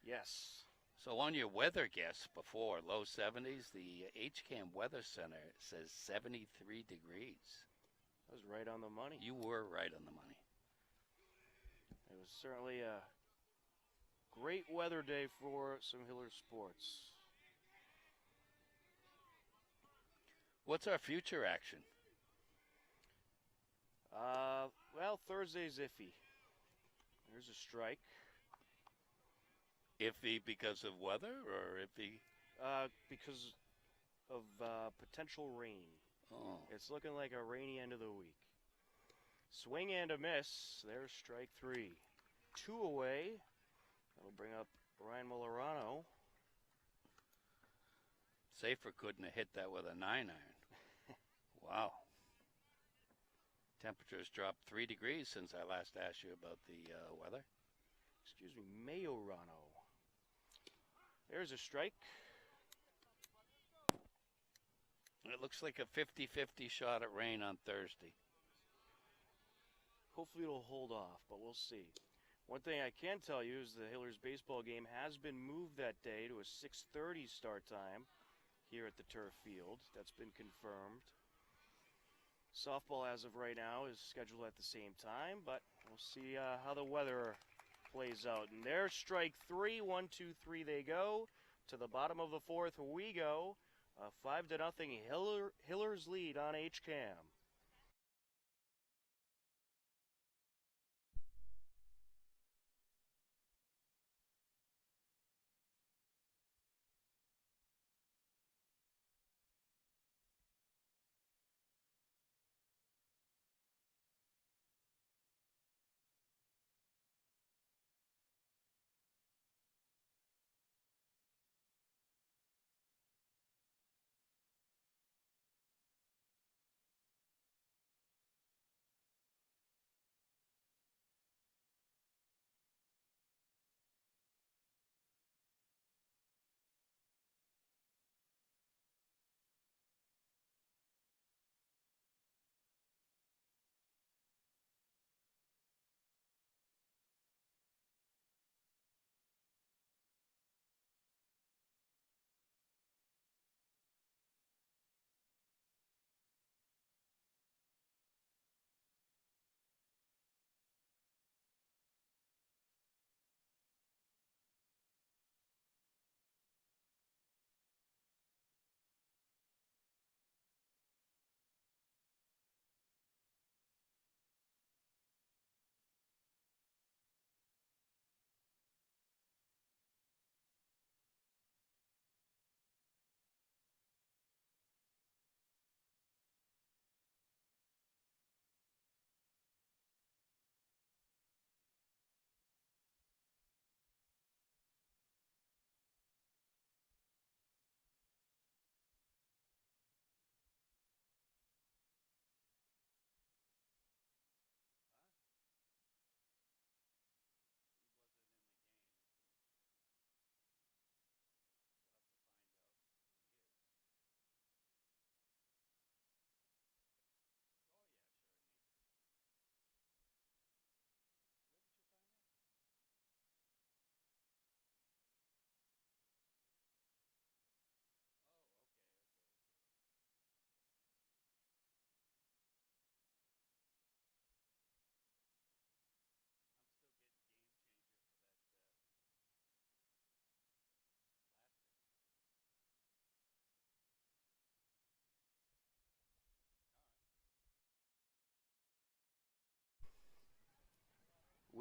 Yes. So on your weather guess before, low 70s, the HCAM Weather Center says 73 degrees. That was right on the money. You were right on the money. It was certainly a great weather day for some Hiller sports. What's our future action? Well, Thursday's iffy. There's a strike. Iffy because of weather or iffy? Because of potential rain. Oh. It's looking like a rainy end of the week. Swing and a miss. There's strike 3. 2 away. That'll bring up Ryan Millerano. Safer couldn't have hit that with a 9-iron. Wow. Temperatures dropped 3 degrees since I last asked you about the weather. Excuse me, Majorano. There's a strike. It looks like a 50-50 shot at rain on Thursday. Hopefully it'll hold off, but we'll see. One thing I can tell you is the Hillers baseball game has been moved that day to a 6:30 start time here at the turf field. That's been confirmed. Softball, as of right now, is scheduled at the same time, but we'll see how the weather plays out. And there's strike 3. 1, 2, 3 they go. To the bottom of the fourth we go. 5-0 Hillers lead on HCAM.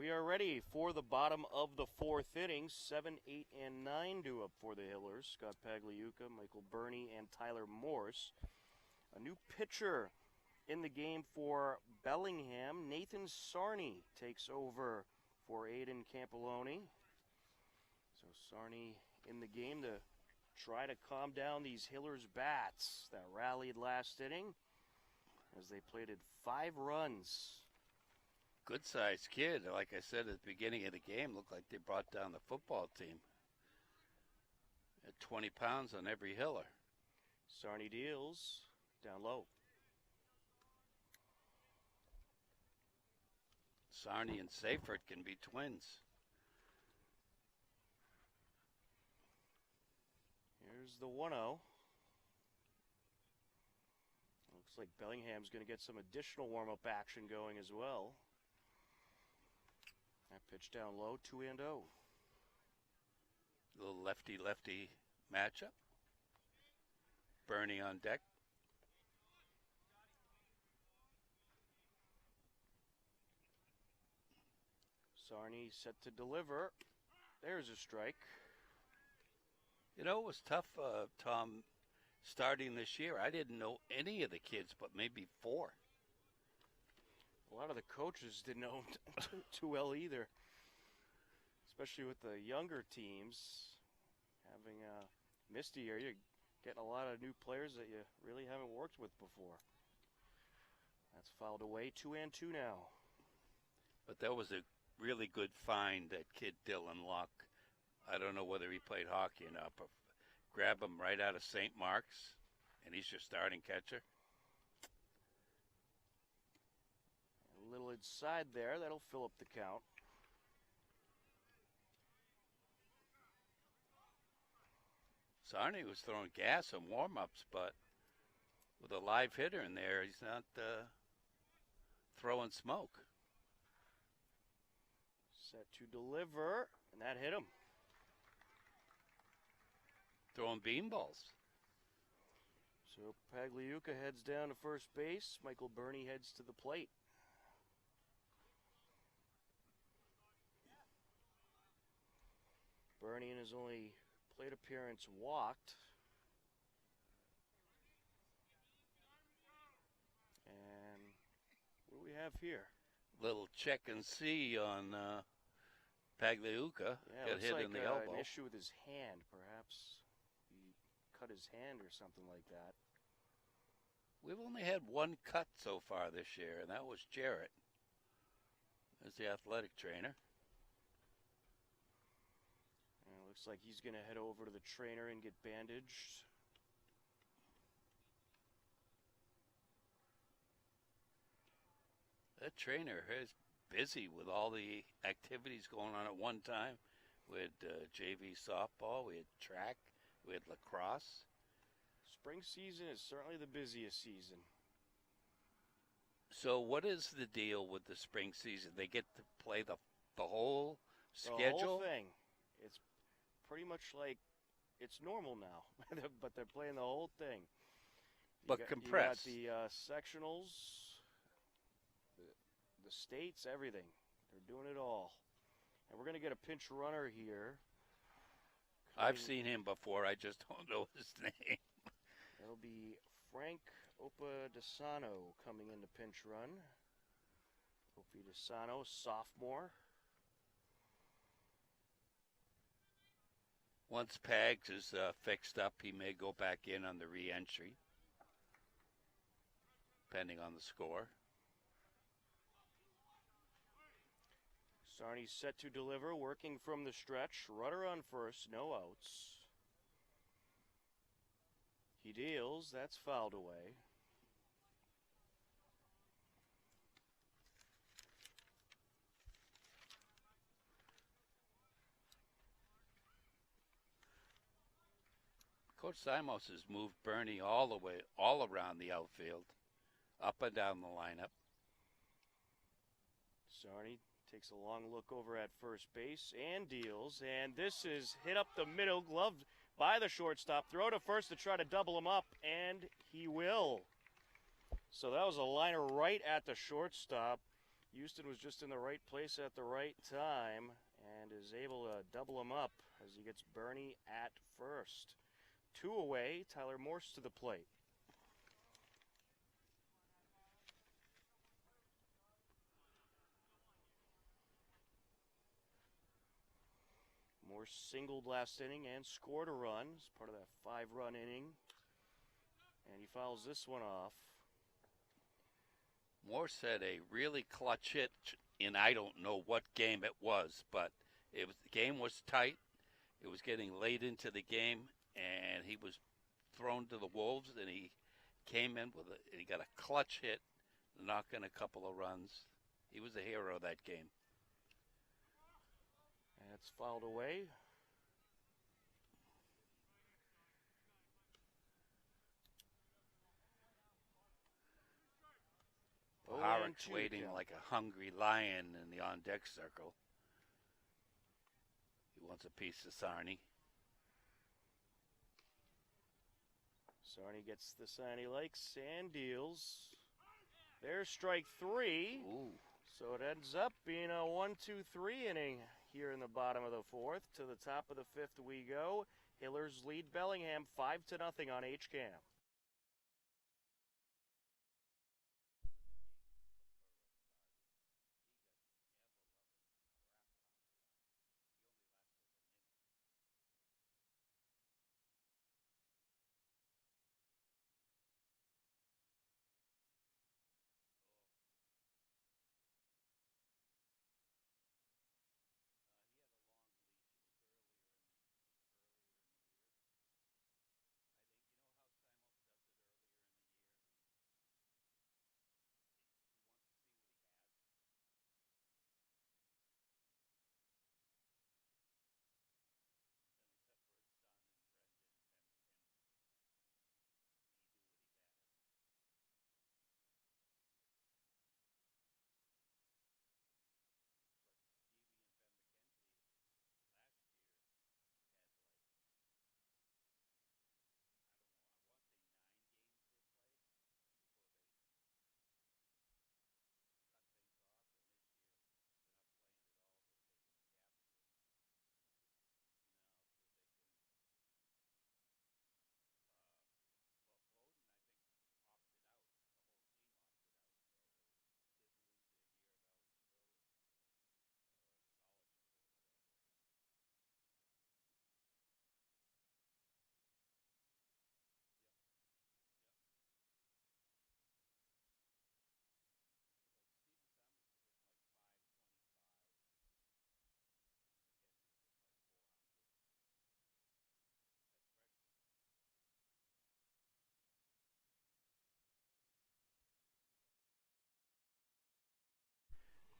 We are ready for the bottom of the fourth inning. 7, 8, and 9 due up for the Hillers. Scott Pagliuca, Michael Burney, and Tyler Morse. A new pitcher in the game for Bellingham. Nathan Sarney takes over for Aiden Campoloni. So Sarney in the game to try to calm down these Hillers bats that rallied last inning as they plated 5 runs. Good-sized kid. Like I said at the beginning of the game, looked like they brought down the football team. At 20 pounds on every Hiller. Sarney deals down low. Sarney and Seyfert can be twins. Here's the 1-0. Looks like Bellingham's going to get some additional warm-up action going as well. That pitch down low, 2-0. Little lefty-lefty matchup. Burney on deck. Sarney set to deliver. There's a strike. You know, it was tough, Tom, starting this year. I didn't know any of the kids, but maybe 4. A lot of the coaches didn't know him too well either, especially with the younger teams. Having missed a year, you're getting a lot of new players that you really haven't worked with before. That's fouled away, 2-2 now. But that was a really good find, that kid Dylan Locke. I don't know whether he played hockey or not, but grab him right out of St. Mark's, and he's your starting catcher. A little inside there, that'll fill up the count. Sarney was throwing gas in warm-ups, but with a live hitter in there, he's not throwing smoke. Set to deliver, and that hit him. Throwing beanballs. So Pagliuca heads down to first base. Michael Burney heads to the plate. Burney in his only plate appearance walked. And what do we have here? Little check and see on Pagliuca. Yeah, Got looks hit like in the elbow. an issue with his hand, perhaps. He cut his hand or something like that. We've only had one cut so far this year, and that was Jarrett. There's the athletic trainer. And it looks like he's going to head over to the trainer and get bandaged. That trainer is busy with all the activities going on at one time. We had JV softball, we had track, we had lacrosse. Spring season is certainly the busiest season. So what is the deal with the spring season? They get to play the whole schedule? The whole thing. It's pretty much like it's normal now, but they're playing the whole thing. But compressed. You got the sectionals, the states, everything. They're doing it all. And we're going to get a pinch runner here. I've seen him before. I just don't know his name. That'll be Frank Opadesano coming into pinch run. Opadesano, sophomore. Once Pags is fixed up, he may go back in on the re-entry, depending on the score. Sarney set to deliver, working from the stretch. Runner on first, no outs. He deals, that's fouled away. Coach Simos has moved Burney all around the outfield, up and down the lineup. Sarney takes a long look over at first base and deals. And this is hit up the middle, gloved by the shortstop. Throw to first to try to double him up, and he will. So that was a liner right at the shortstop. Houston was just in the right place at the right time and is able to double him up as he gets Bernie at first. 2 away, Tyler Morse to the plate. Morse singled last inning and scored a run as part of that 5-run inning. And he fouls this one off. Morse had a really clutch hit in I don't know what game it was, but the game was tight. It was getting late into the game, and he was thrown to the wolves, and he came in he got a clutch hit, knocking a couple of runs. He was the hero of that game. And it's fouled away. Harrick's waiting like a hungry lion in the on-deck circle. He wants a piece of Sarney. Sarney gets the sign he likes and deals. There's strike 3. Ooh. So it ends up being a 1-2-3 inning here in the bottom of the 4th. To the top of the 5th we go. Hillers lead Bellingham 5-0 on HCAM.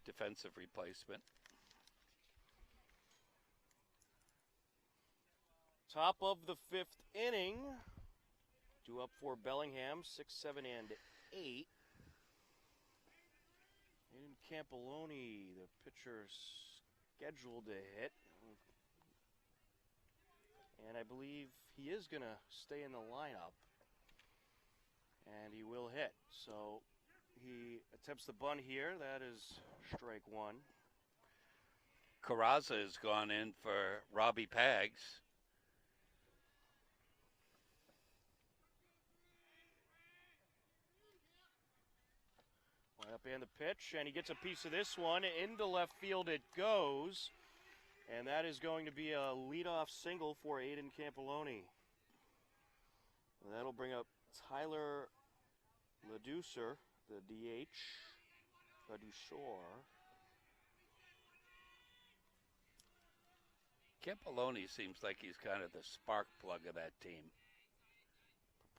Defensive replacement. Top of the 5th inning. Due up for Bellingham, 6, 7, and 8. Aiden Campoloni, the pitcher, scheduled to hit. And I believe he is going to stay in the lineup. And he will hit. So he attempts the bunt here. That is strike 1. Carrazza has gone in for Robbie Pags. Up in the pitch, and he gets a piece of this one. Into left field it goes. And that is going to be a leadoff single for Aiden Campoloni. That'll bring up Tyler Ladouceur, the DH. Ladouceur. Campoloni seems like he's kind of the spark plug of that team.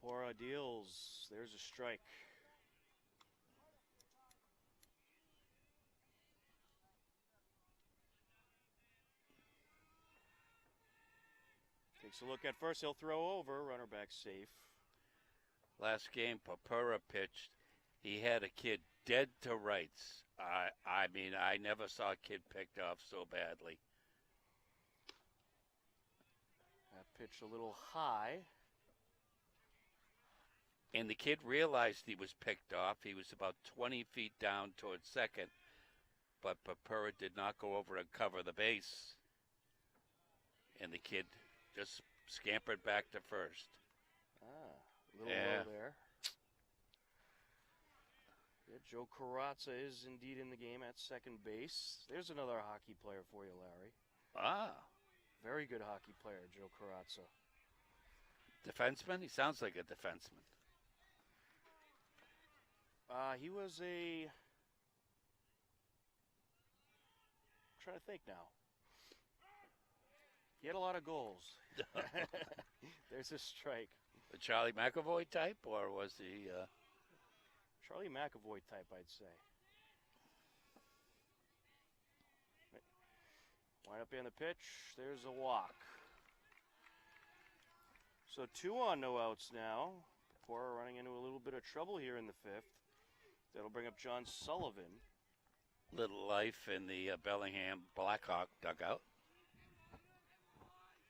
Papora deals. There's a strike. Takes a look at first. He'll throw over. Runner back safe. Last game, Papura pitched. He had a kid dead to rights. I mean, I never saw a kid picked off so badly. That pitch a little high. And the kid realized he was picked off. He was about 20 feet down towards second, but Papura did not go over and cover the base. And the kid just scampered back to first. A little low there. Yeah, Joe Carrazza is indeed in the game at second base. There's another hockey player for you, Larry. Very good hockey player, Joe Carrazza. Defenseman? He sounds like a defenseman. He was I'm trying to think now. He had a lot of goals. There's a strike. The Charlie McAvoy type, or was he... Charlie McAvoy type, I'd say. Line up in the pitch. There's a walk. So 2 on, no outs now. Papura running into a little bit of trouble here in the 5th. That'll bring up John Sullivan. Little life in the Bellingham Blackhawk dugout.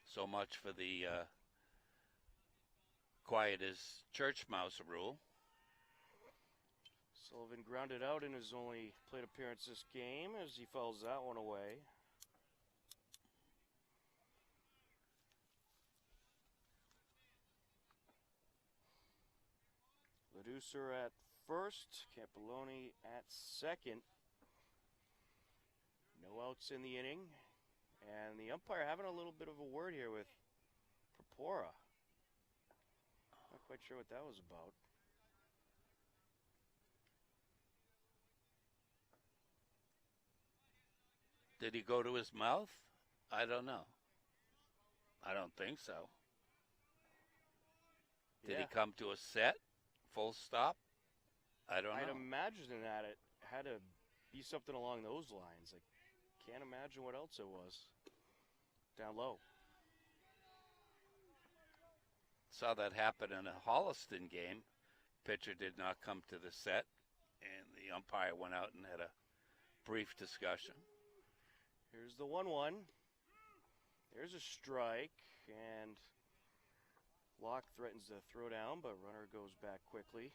So much for the quiet as church mouse rule. Sullivan grounded out in his only plate appearance this game as he fouls that one away. Leducer at first, Campoloni at second. No outs in the inning. And the umpire having a little bit of a word here with Papura. Not quite sure what that was about. Did he go to his mouth? I don't know. I don't think so. Did he come to a set? Full stop? I don't know. I'd imagine that it had to be something along those lines. I can't imagine what else it was. Down low. Saw that happen in a Holliston game. Pitcher did not come to the set, and the umpire went out and had a brief discussion. Here's the 1-1. There's a strike, and Locke threatens to throw down, but runner goes back quickly.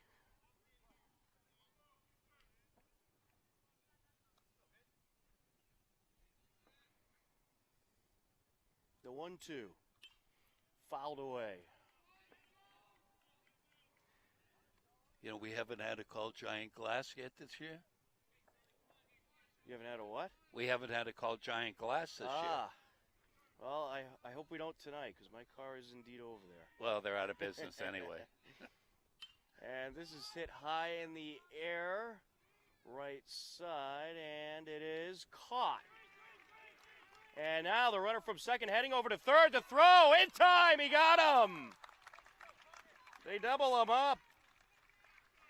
The 1-2. Fouled away. You know, we haven't had a call giant glass yet this year. You haven't had a what? We haven't had a call giant glass this year. Well, I hope we don't tonight, because my car is indeed over there. Well, they're out of business anyway. And this is hit high in the air, right side, and it is caught. And now the runner from second heading over to third to throw. In time, he got him. They double him up.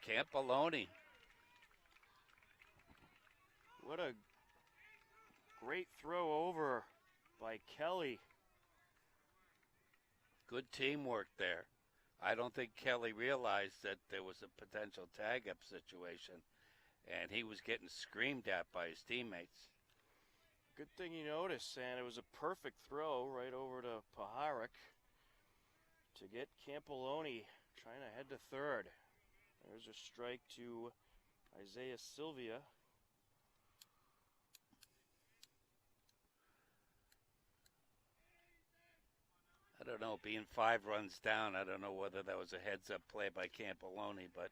Campoloni. What a great throw over by Kelly. Good teamwork there. I don't think Kelly realized that there was a potential tag-up situation, and he was getting screamed at by his teammates. Good thing you noticed, and it was a perfect throw right over to Paharik to get Campoloni trying to head to third. There's a strike to Isaiah Sylvia. I don't know, being 5 runs down, I don't know whether that was a heads-up play by Campoloni, but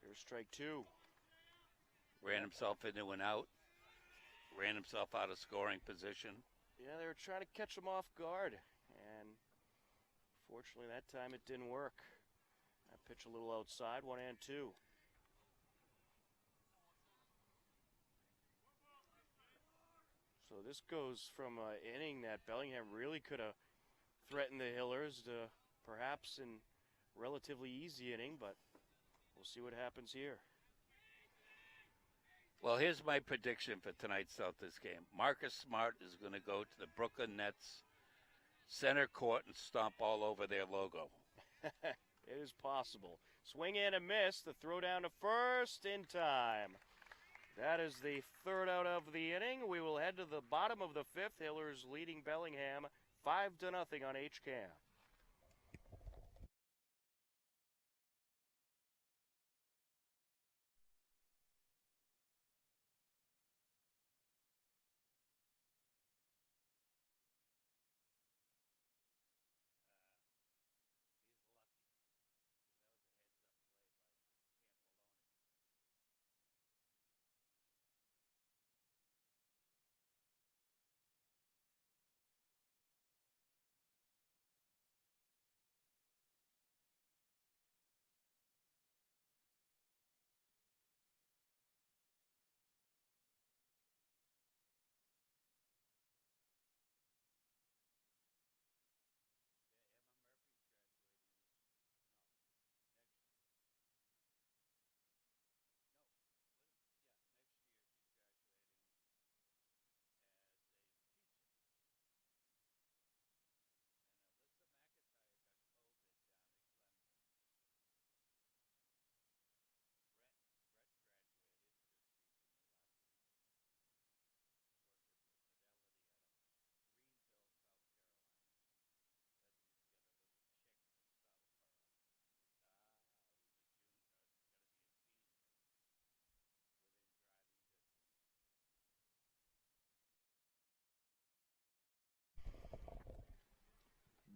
there's strike 2. Ran himself into an out. Ran himself out of scoring position. Yeah, they were trying to catch him off guard, and fortunately that time it didn't work. That pitch a little outside, 1-2. So this goes from an inning that Bellingham really could have threatened the Hillers to perhaps in relatively easy inning, but we'll see what happens here. Well, here's my prediction for tonight's Celtics game. Marcus Smart is going to go to the Brooklyn Nets center court and stomp all over their logo. It is possible. Swing and a miss. The throw down to first in time. That is the third out of the inning. We will head to the bottom of the 5th. Hillers leading Bellingham 5-0 on HCAM.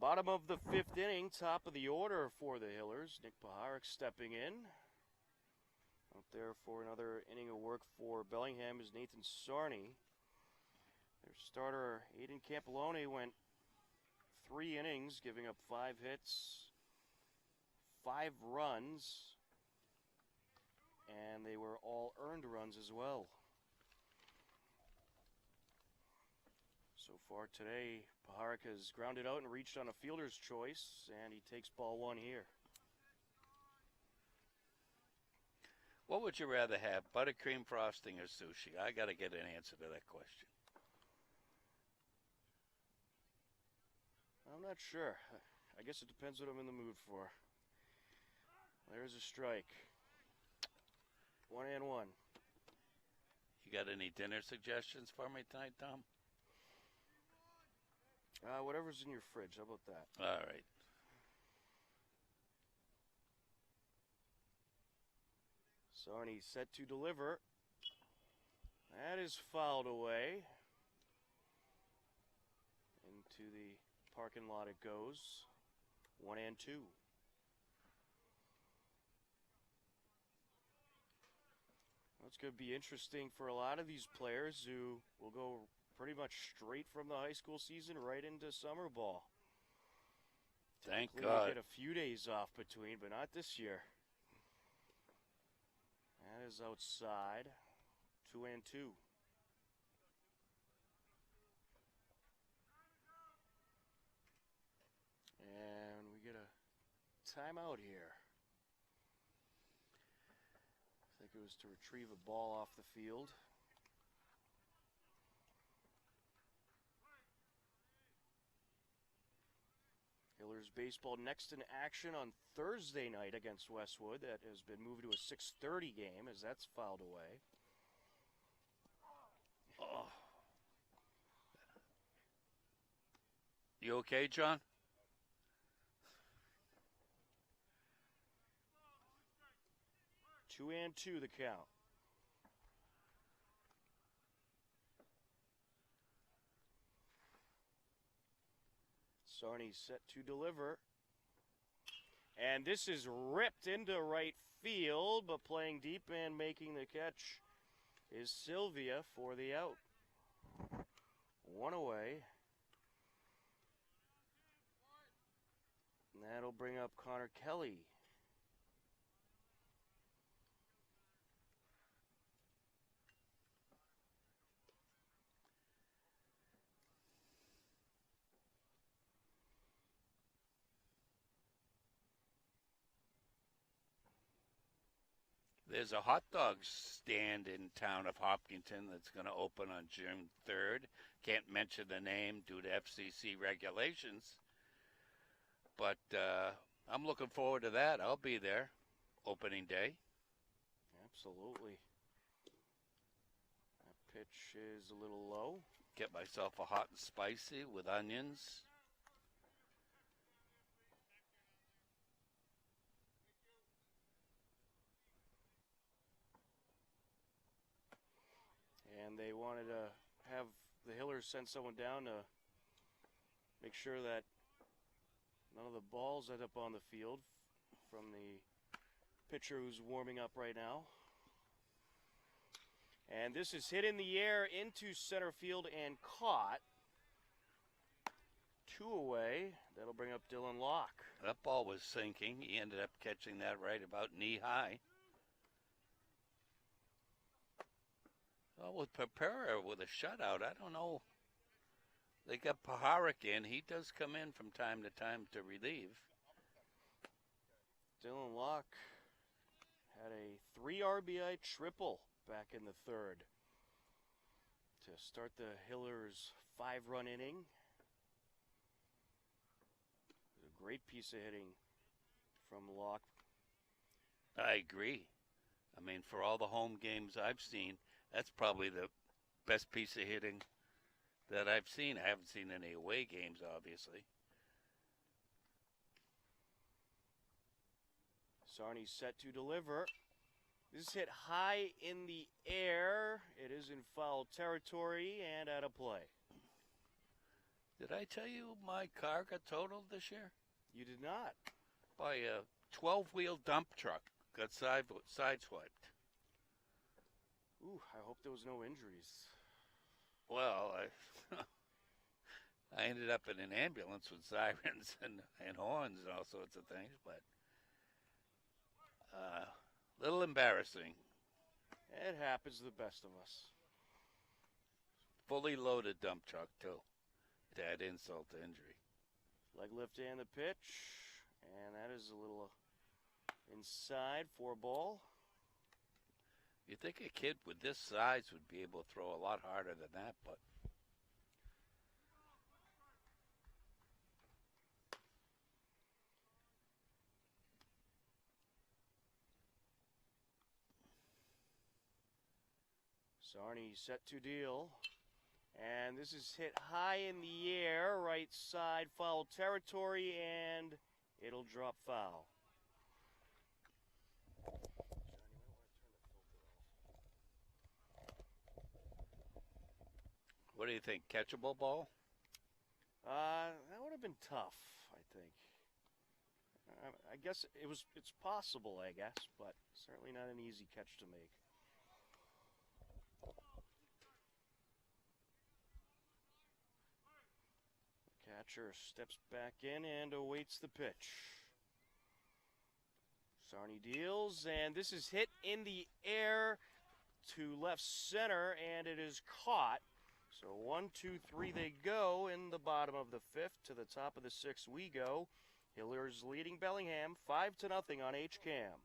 Bottom of the 5th inning, top of the order for the Hillers. Nick Paharik stepping in. Out there for another inning of work for Bellingham is Nathan Sarney. Their starter, Aiden Campolone, went 3 innings, giving up 5 hits, 5 runs, and they were all earned runs as well. So far today, Paharik has grounded out and reached on a fielder's choice, and he takes ball 1 here. What would you rather have, buttercream frosting or sushi? I got to get an answer to that question. I'm not sure. I guess it depends what I'm in the mood for. There's a strike. 1-1. You got any dinner suggestions for me tonight, Tom? Whatever's in your fridge. How about that? All right. Sarney set to deliver. That is fouled away. Into the parking lot it goes. 1-2. Well, it's going to be interesting for a lot of these players who will go pretty much straight from the high school season right into summer ball. Thank Typically God. they get a few days off between, but not this year. That is outside. 2-2. And we get a timeout here. I think it was to retrieve a ball off the field. Hillers baseball next in action on Thursday night against Westwood. That has been moved to a 6:30 game as that's fouled away. Oh. You okay, John? Two and two the count. Sarney set to deliver. And this is ripped into right field, but playing deep and making the catch is Sylvia for the out. 1 away. And that'll bring up Connor Kelly. There's a hot dog stand in town of Hopkinton that's going to open on June 3rd. Can't mention the name due to FCC regulations. But I'm looking forward to that. I'll be there opening day. Absolutely. That pitch is a little low. Get myself a hot and spicy with onions. And they wanted to have the Hillers send someone down to make sure that none of the balls end up on the field from the pitcher who's warming up right now. And this is hit in the air into center field and caught. 2 away. That'll bring up Dylan Locke. That ball was sinking. He ended up catching that right about knee high. Well, with Pepera with a shutout, I don't know. They got Paharik in. He does come in from time to time to relieve. Dylan Locke had a 3 RBI triple back in the 3rd to start the Hillers' 5-run inning. It was a great piece of hitting from Locke. I agree. I mean, for all the home games I've seen, that's probably the best piece of hitting that I've seen. I haven't seen any away games, obviously. Sarney set to deliver. This is hit high in the air. It is in foul territory and out of play. Did I tell you my car got totaled this year? You did not. By a 12-wheel dump truck. Got sideswiped. Ooh, I hope there was no injuries. Well, I ended up in an ambulance with sirens and horns and all sorts of things, but a little embarrassing. It happens to the best of us. Fully loaded dump truck, too, to add insult to injury. Leg lift and the pitch, and that is a little inside for a ball. You'd think a kid with this size would be able to throw a lot harder than that, but Sarney set to deal. And this is hit high in the air, right side foul territory, and it'll drop foul. what do you think? Catchable ball? That would have been tough, I think. I guess it's possible, I guess, but certainly not an easy catch to make. Catcher steps back in and awaits the pitch. Sarney deals, and this is hit in the air to left center, and it is caught. So 1, 2, 3 they go in the bottom of the fifth. To the top of the sixth we go. Hillers leading Bellingham 5-0 on HCAM.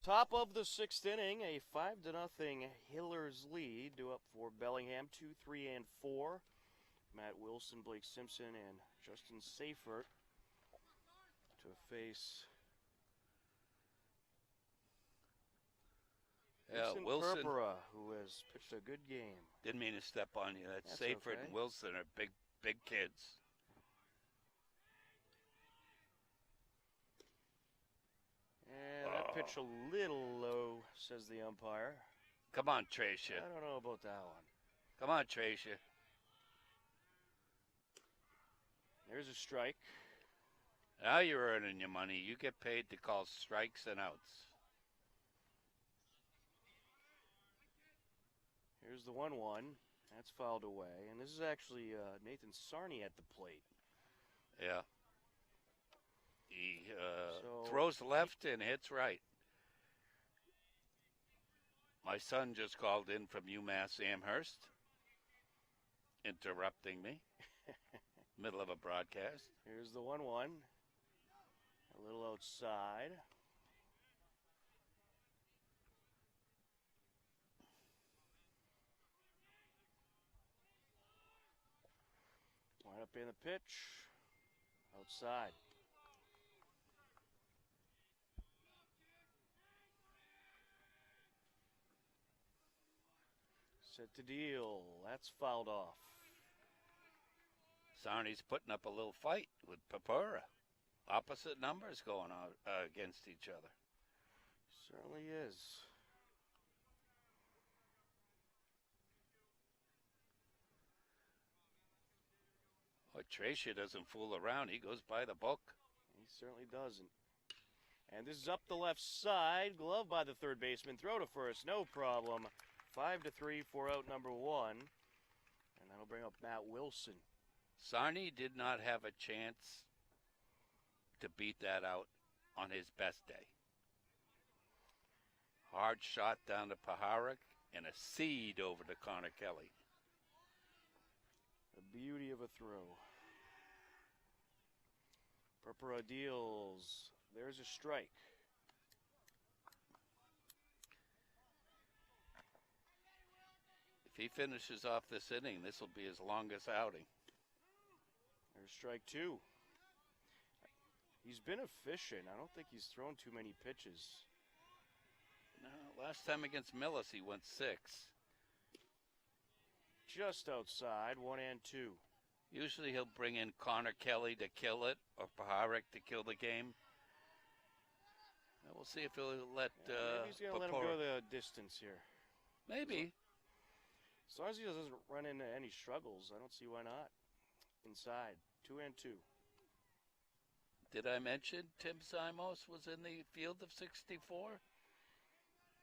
Top of the sixth inning, a 5-0 Hillers lead. Due up for Bellingham, 2, 3, and 4. Matt Wilson, Blake Simpson, and Justin Seifert to face Wilson. Purpura, who has pitched a good game. Didn't mean to step on you. That's Seifert okay. and Wilson are big kids. And that pitch a little low, says the umpire. Come on, Tracia. I don't know about that one. Come on, Tracia. There's a strike. Now you're earning your money. You get paid to call strikes and outs. Here's the 1-1. That's fouled away. And this is actually Nathan Sarney at the plate. Yeah. He throws left and hits right. My son just called in from UMass Amherst, interrupting me. Middle of a broadcast. Here's the 1-1. A little outside. Line up in the pitch. Outside. Set to deal. That's fouled off. Sarni's putting up a little fight with Papura. Opposite numbers going on against each other. Certainly is. Well, Tracia doesn't fool around. He goes by the book. He certainly doesn't. And this is up the left side. Glove by the third baseman. Throw to first. No problem. 5-3 for out number one. And that'll bring up Matt Wilson. Sarni did not have a chance to beat that out on his best day. Hard shot down to Paharik and a seed over to Connor Kelly. The beauty of a throw. Purpura deals. There's a strike. If he finishes off this inning, this will be his longest outing. There's strike two. He's been efficient. I don't think he's thrown too many pitches. No, last time against Millis, he went 6. Just outside, 1-2. Usually he'll bring in Connor Kelly to kill it or Paharik to kill the game. We'll see if he'll let maybe he's going to let him go the distance here. Maybe. As long as he doesn't run into any struggles, I don't see why not. Inside, 2-2. Did I mention Tim Simos was in the field of 64?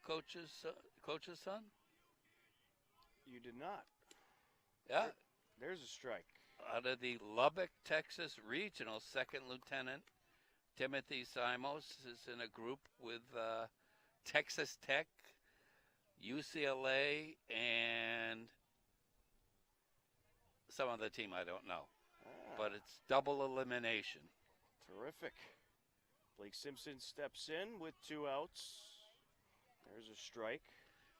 Coach's son? You did not. Yeah. There's a strike. Out of the Lubbock, Texas Regional, Second Lieutenant Timothy Simos is in a group with Texas Tech, UCLA, and some other team I don't know. But it's double elimination. Terrific. Blake Simpson steps in with 2 outs. There's a strike.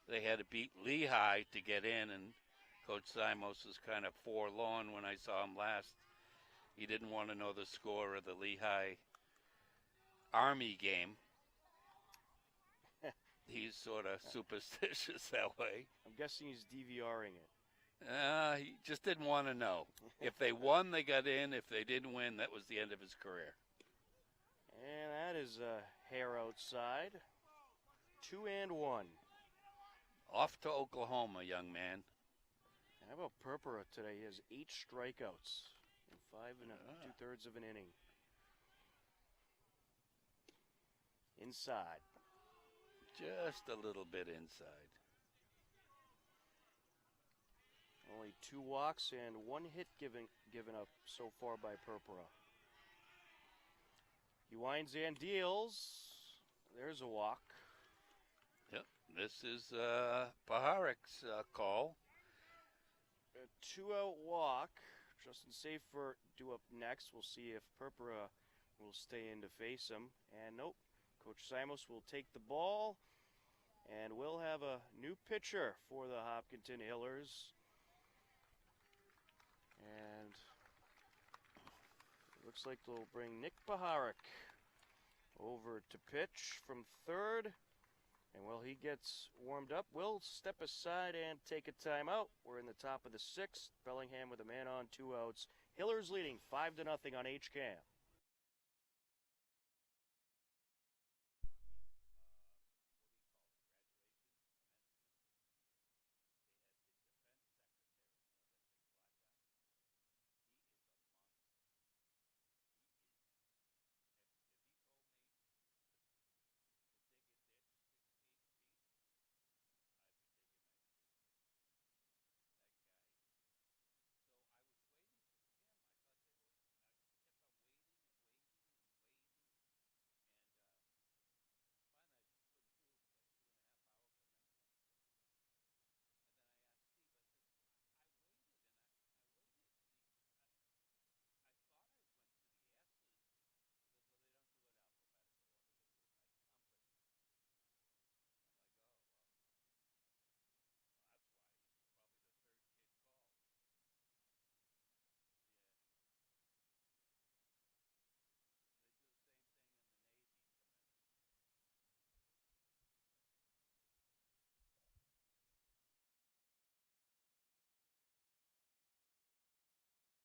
They had to beat Lehigh to get in, and Coach Simos was kind of forlorn when I saw him last. He didn't want to know the score of the Lehigh Army game. He's sort of superstitious that way. I'm guessing he's DVRing it. He just didn't want to know. If they won, they got in. If they didn't win, that was the end of his career. And that is a hair outside. 2-1. Off to Oklahoma, young man. And how about Purpura today? He has 8 strikeouts in 5 2/3 of an inning. Inside. Just a little bit inside. Only 2 walks and 1 hit given up so far by Purpura. He winds and deals. There's a walk. Yep, this is Paharik's call. A 2-out walk. Justin Safer due up next. We'll see if Purpura will stay in to face him. And nope, Coach Simos will take the ball. And we'll have a new pitcher for the Hopkinton Hillers. And it looks like they'll bring Nick Paharik over to pitch from third. And while he gets warmed up, we'll step aside and take a timeout. We're in the top of the 6th. Bellingham with a man on, 2 outs. Hillers leading 5-0 on HCAM.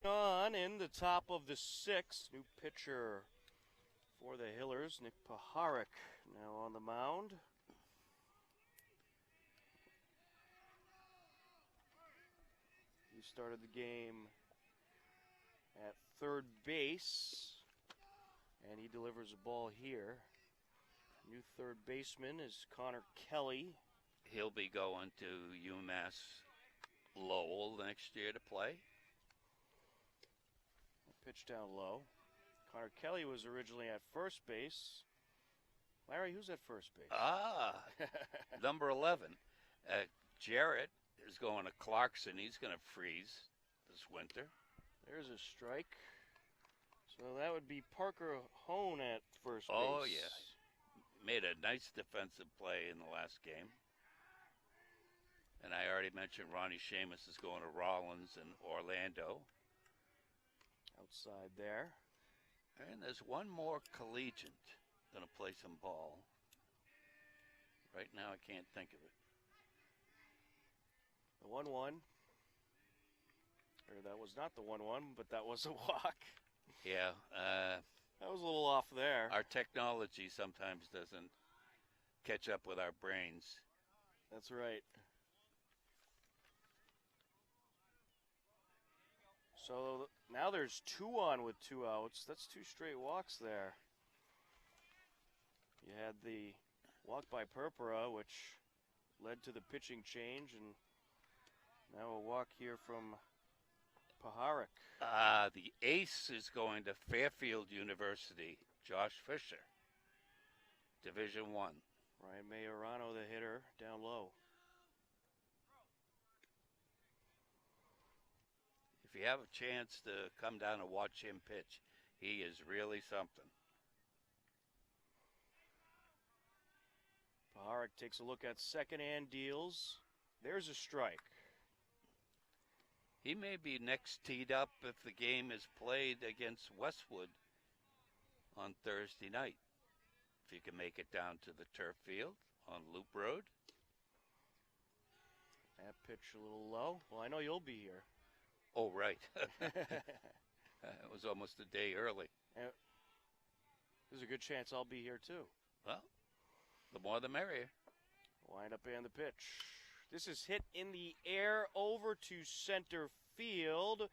On in the top of the sixth, new pitcher for the Hillers, Nick Paharic, now on the mound. He started the game at third base, and he delivers a ball here. New third baseman is Connor Kelly. He'll be going to UMass Lowell next year to play. Pitch down low. Connor Kelly was originally at first base. Larry, who's at first base? Number 11. Jarrett is going to Clarkson. He's going to freeze this winter. There's a strike. So that would be Parker Hone at first base. Oh, yeah. Made a nice defensive play in the last game. And I already mentioned Ronnie Seamus is going to Rollins and Orlando. Outside there. And there's one more collegiate going to play some ball. Right now I can't think of it. The 1-1. Or that was not the 1-1, but that was a walk. Yeah. That was a little off there. Our technology sometimes doesn't catch up with our brains. That's right. So now there's 2 on with 2 outs. That's 2 straight walks there. You had the walk by Purpura, which led to the pitching change, and now a walk here from Paharic. The ace is going to Fairfield University, Josh Fisher, Division I. Ryan Majorano, the hitter, down low. If you have a chance to come down and watch him pitch, he is really something. Paharic takes a look at second and deals. There's a strike. He may be next teed up if the game is played against Westwood on Thursday night. If you can make it down to the turf field on Loop Road. That pitch a little low. Well, I know you'll be here. Oh, right. It was almost a day early. There's a good chance I'll be here too. Well, the more the merrier. Wind up and the pitch. This is hit in the air over to center field.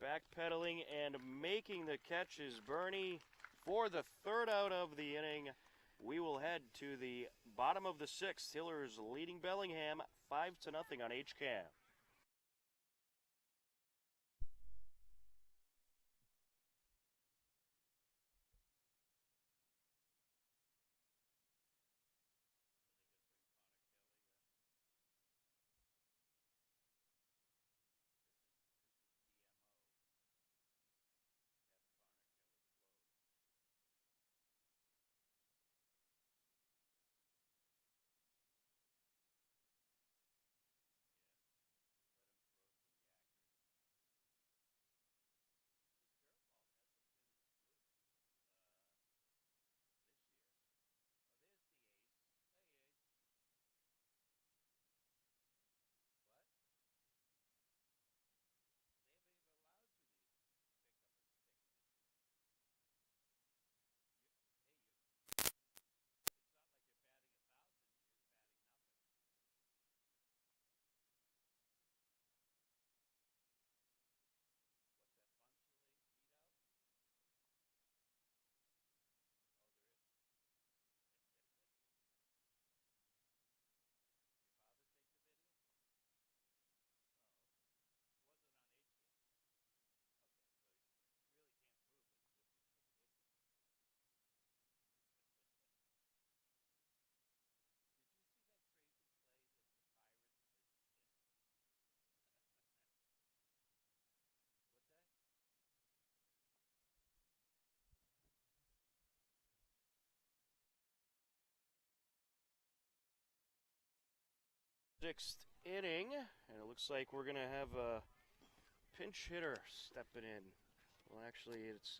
Backpedaling and making the catch is Bernie for the third out of the inning. We will head to the bottom of the sixth. Hillers leading Bellingham 5-0 on HCAM. Sixth inning, and it looks like we're going to have a pinch hitter stepping in. Well, actually, it's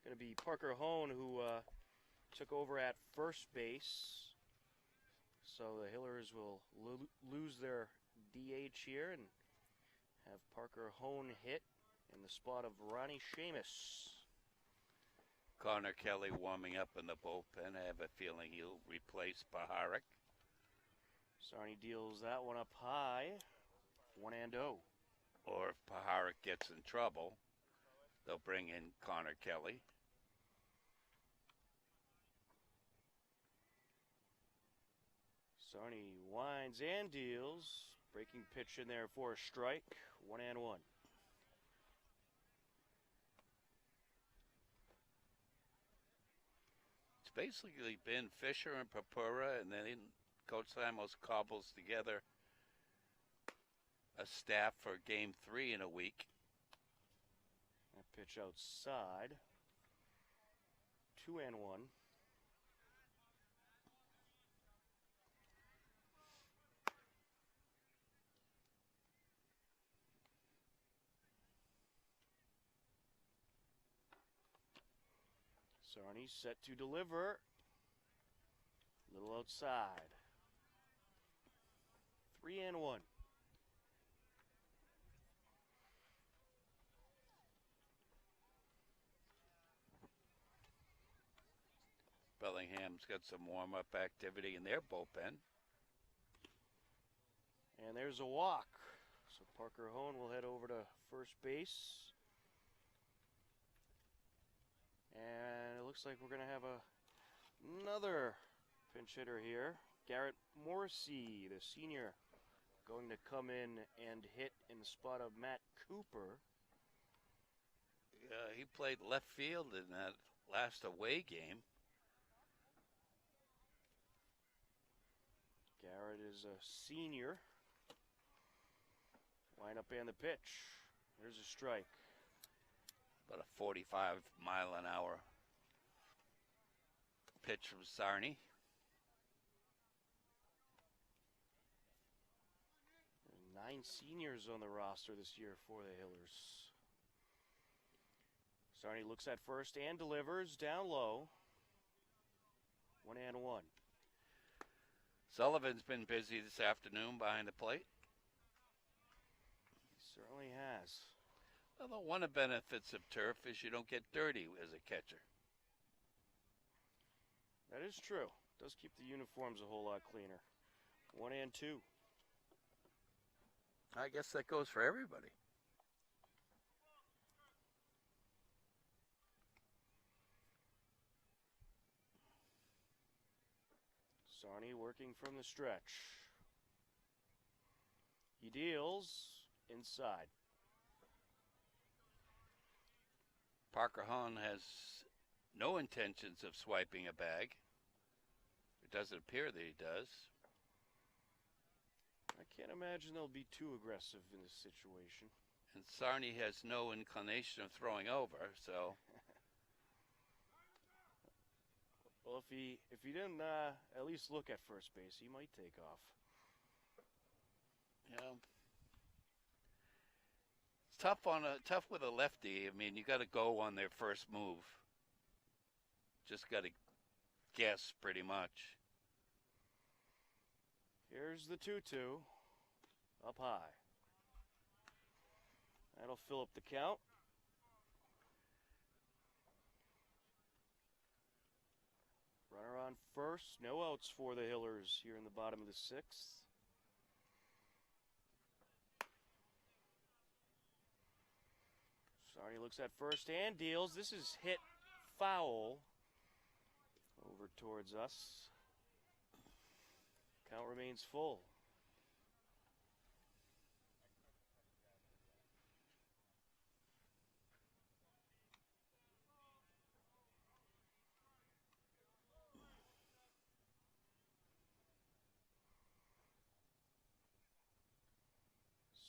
going to be Parker Hone who took over at first base. So the Hillers will lose their DH here and have Parker Hone hit. in the spot of Ronnie Sheamus. Connor Kelly warming up in the bullpen. I have a feeling he'll replace Paharik. Sarni deals that one up high. 1-0. Or if Paharik gets in trouble, they'll bring in Connor Kelly. Sarni winds and deals. Breaking pitch in there for a strike. 1-1. It's basically been Fisher and Papura, and then Coach Simos cobbles together a staff for game 3 in a week. That pitch outside. 2-1. Sarni set to deliver. Little outside. 3-1. Bellingham's got some warm-up activity in their bullpen. And there's a walk. So Parker Hone will head over to first base. And it looks like we're going to have another pinch hitter here. Garrett Morrissey, the senior, going to come in and hit in the spot of Matt Cooper. He played left field in that last away game. Garrett is a senior. Line up and the pitch. There's a strike. About a 45-mile-an-hour pitch from Sarni. There's 9 seniors on the roster this year for the Hillers. Sarni looks at first and delivers down low. 1-1. Sullivan's been busy this afternoon behind the plate. He certainly has. Although one of the benefits of turf is you don't get dirty as a catcher. That is true. Does keep the uniforms a whole lot cleaner. 1-2. I guess that goes for everybody. Sarni working from the stretch. He deals inside. Parker Hahn has no intentions of swiping a bag. It doesn't appear that he does. I can't imagine they'll be too aggressive in this situation. And Sarni has no inclination of throwing over, so... Well, if he didn't at least look at first base, he might take off. Yeah. It's tough with a lefty. I mean, you got to go on their first move. Just got to guess pretty much. Here's the 2-2. Up high. That'll fill up the count. Runner on first. No outs for the Hillers here in the bottom of the 6th. Sarni looks at first and deals. This is hit foul over towards us. Count remains full.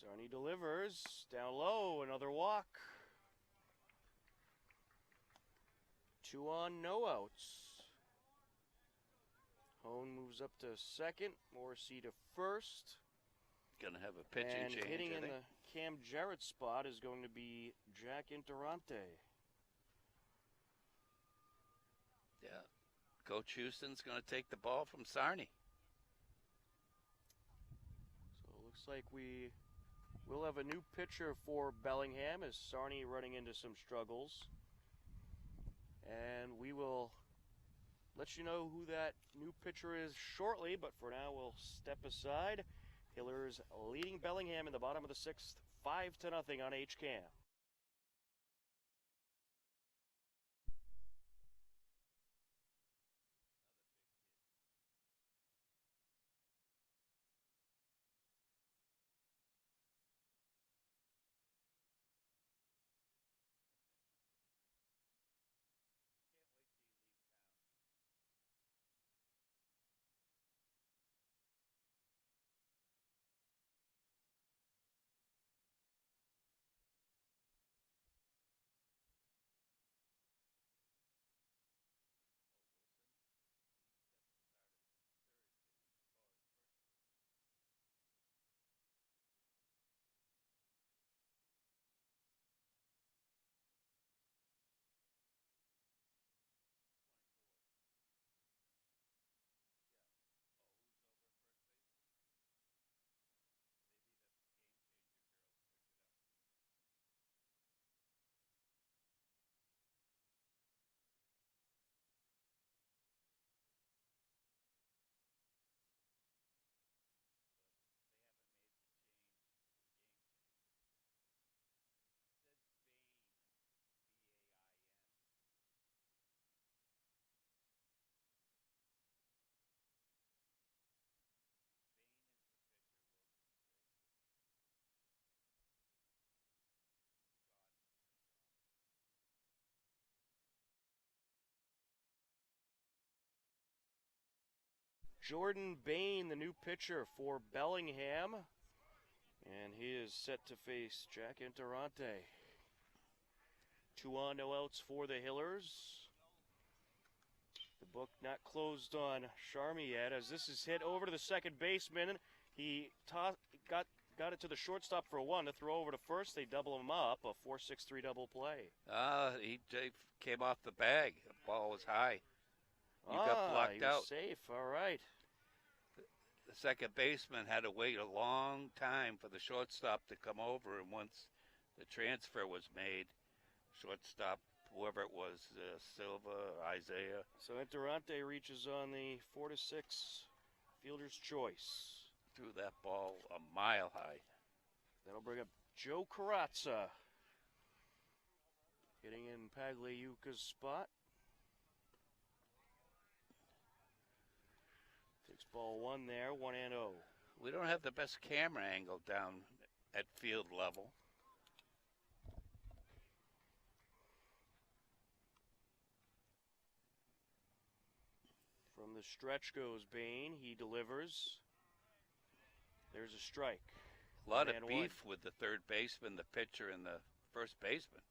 Sarni delivers. Down low, another walk. 2 on, no outs. Hone moves up to second. Morrissey to first. Gonna have a pitching change. And hitting I in think. the Cam Jarrett spot is going to be Jack Interante. Yeah. Coach Houston's gonna take the ball from Sarni. So it looks like we We'll have a new pitcher for Bellingham as Sarney running into some struggles. And we will let you know who that new pitcher is shortly, but for now we'll step aside. Hillers leading Bellingham in the bottom of the sixth, 5-0 on HCAM. Jordan Bain, the new pitcher for Bellingham. And he is set to face Jack Interante. 2 on, no outs for the Hillers. The book not closed on Sharmy yet, as this is hit over to the second baseman. He got it to the shortstop for a 1 to throw over to first. They double him up, a 4-6-3 double play. He came off the bag. The ball was high. He got blocked he was out. Safe, all right. The second baseman had to wait a long time for the shortstop to come over, and once the transfer was made, shortstop, whoever it was, Silva, Isaiah. So Interante reaches on the 4-6 fielder's choice. Threw that ball a mile high. That'll bring up Joe Carazza. Getting in Pagliuca's spot. Takes ball 1 there, 1-0. We don't have the best camera angle down at field level. From the stretch goes Bain. He delivers. There's a strike. A lot of beef with the third baseman, the pitcher, and the first baseman.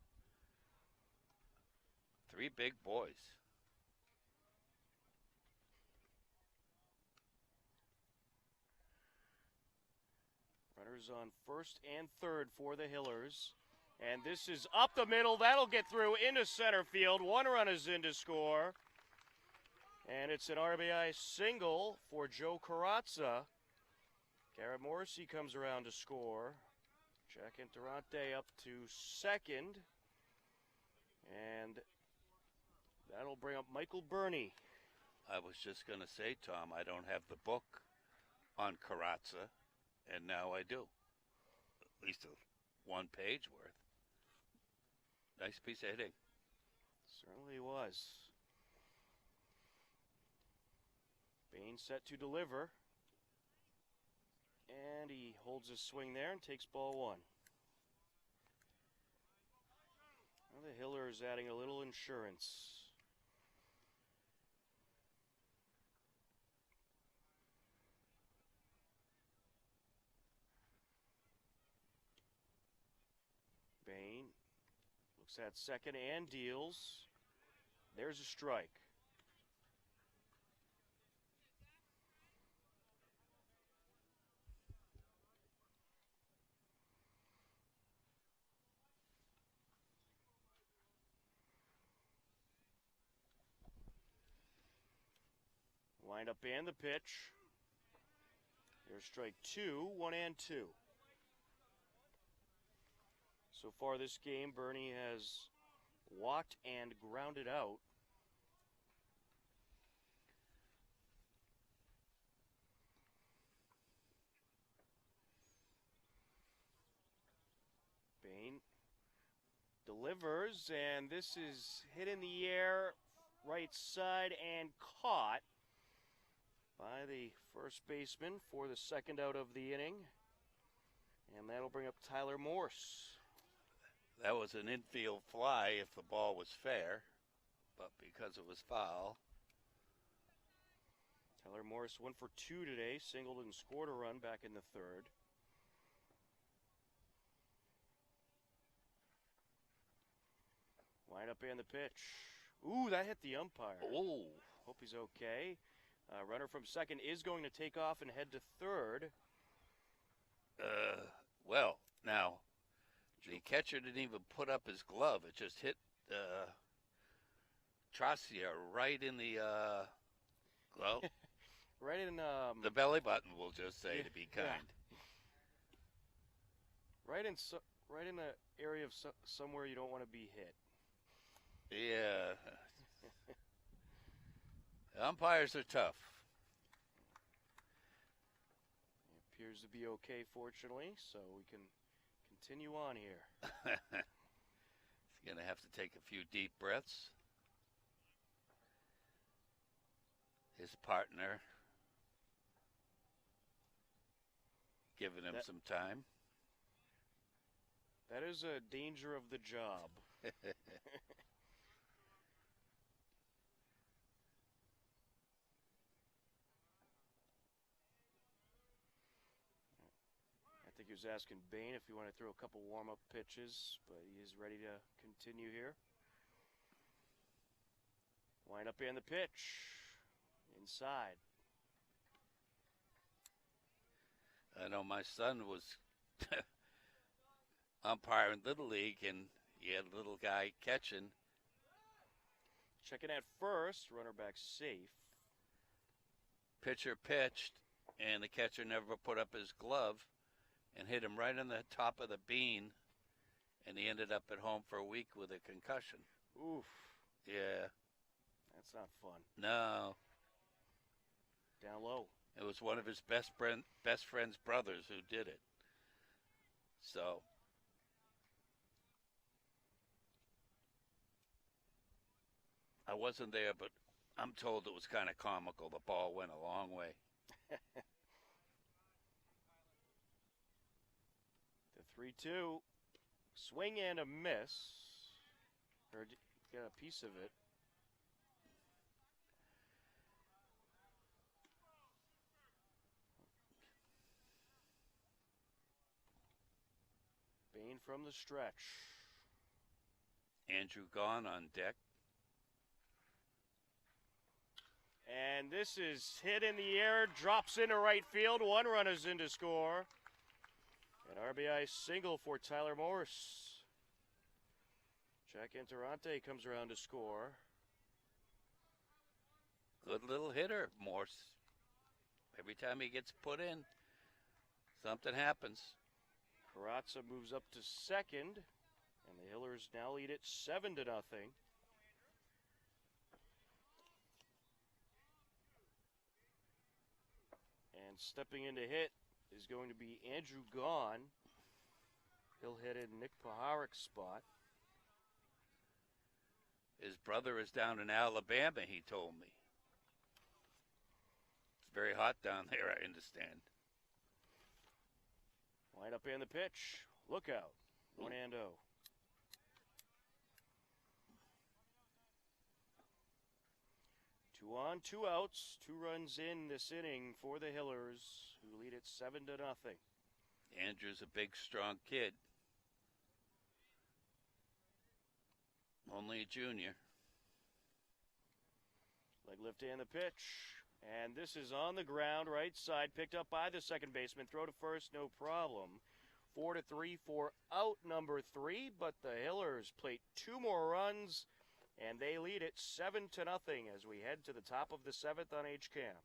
3 big boys. Runners on first and third for the Hillers. And this is up the middle. That'll get through into center field. 1 run is in to score. And it's an RBI single for Joe Carazza. Garrett Morrissey comes around to score. Jack Interante up to second. And that'll bring up Michael Burney. I was just going to say, Tom, I don't have the book on Carazza, and now I do. At least a 1 page worth. Nice piece of hitting. Certainly was. Bain set to deliver. And he holds his swing there and takes ball 1. Well, the Hillers adding a little insurance. Bain looks at second and deals. There's a strike. Wind up and the pitch. There's strike 2, 1-2. So far this game, Bernie has walked and grounded out. Bain delivers, and this is hit in the air, right side, and caught by the first baseman for the second out of the inning. And that'll bring up Tyler Morse. That was an infield fly if the ball was fair, but because it was foul. Tyler Morse 1 for 2 today, singled and scored a run back in the third. Line up and the pitch. Ooh, that hit the umpire. Oh. Hope he's okay. Runner from second is going to take off and head to third. Well, now, the catcher didn't even put up his glove. It just hit Tracia right in the, well, right in the belly button, we'll just say, to be kind. Yeah. Right in the area of somewhere you don't want to be hit. Yeah. Umpires are tough. It appears to be okay, fortunately, so we can continue on here. He's going to have to take a few deep breaths. His partner giving him some time. That is a danger of the job. I think he was asking Bain if he wanted to throw a couple warm-up pitches, but he is ready to continue here. Wind up and the pitch. Inside. I know my son was umpiring Little League, and he had a little guy catching. Checking at first, runner back safe. Pitcher pitched, and the catcher never put up his glove and hit him right on the top of the bean, and he ended up at home for a week with a concussion. Oof. Yeah. That's not fun. No. Down low. It was one of his best friend's brothers who did it. So. I wasn't there, but I'm told it was kind of comical. The ball went a long way. The 3-2. Swing and a miss. Or get a piece of it. Bain from the stretch. Andrew gone on deck. And this is hit in the air, drops into right field. One run is in to score. An RBI single for Tyler Morse. Jack Interante comes around to score. Good little hitter, Morse. Every time he gets put in, something happens. Carazza moves up to second, and the Hillers now lead it 7-0. And stepping in to hit is going to be Andrew Gahn. He'll hit in Nick Paharik's spot. His brother is down in Alabama, he told me. It's very hot down there, I understand. Line up and the pitch. Look out. 1-0. 2 on, 2 outs. 2 runs in this inning for the Hillers, who lead it 7-0. Andrew's a big, strong kid. Only a junior. Leg lift and the pitch. And this is on the ground, right side, picked up by the second baseman. Throw to first, no problem. 4-3 for out number 3, but the Hillers plate 2 more runs, and they lead it 7-0 as we head to the top of the 7th on HCAM.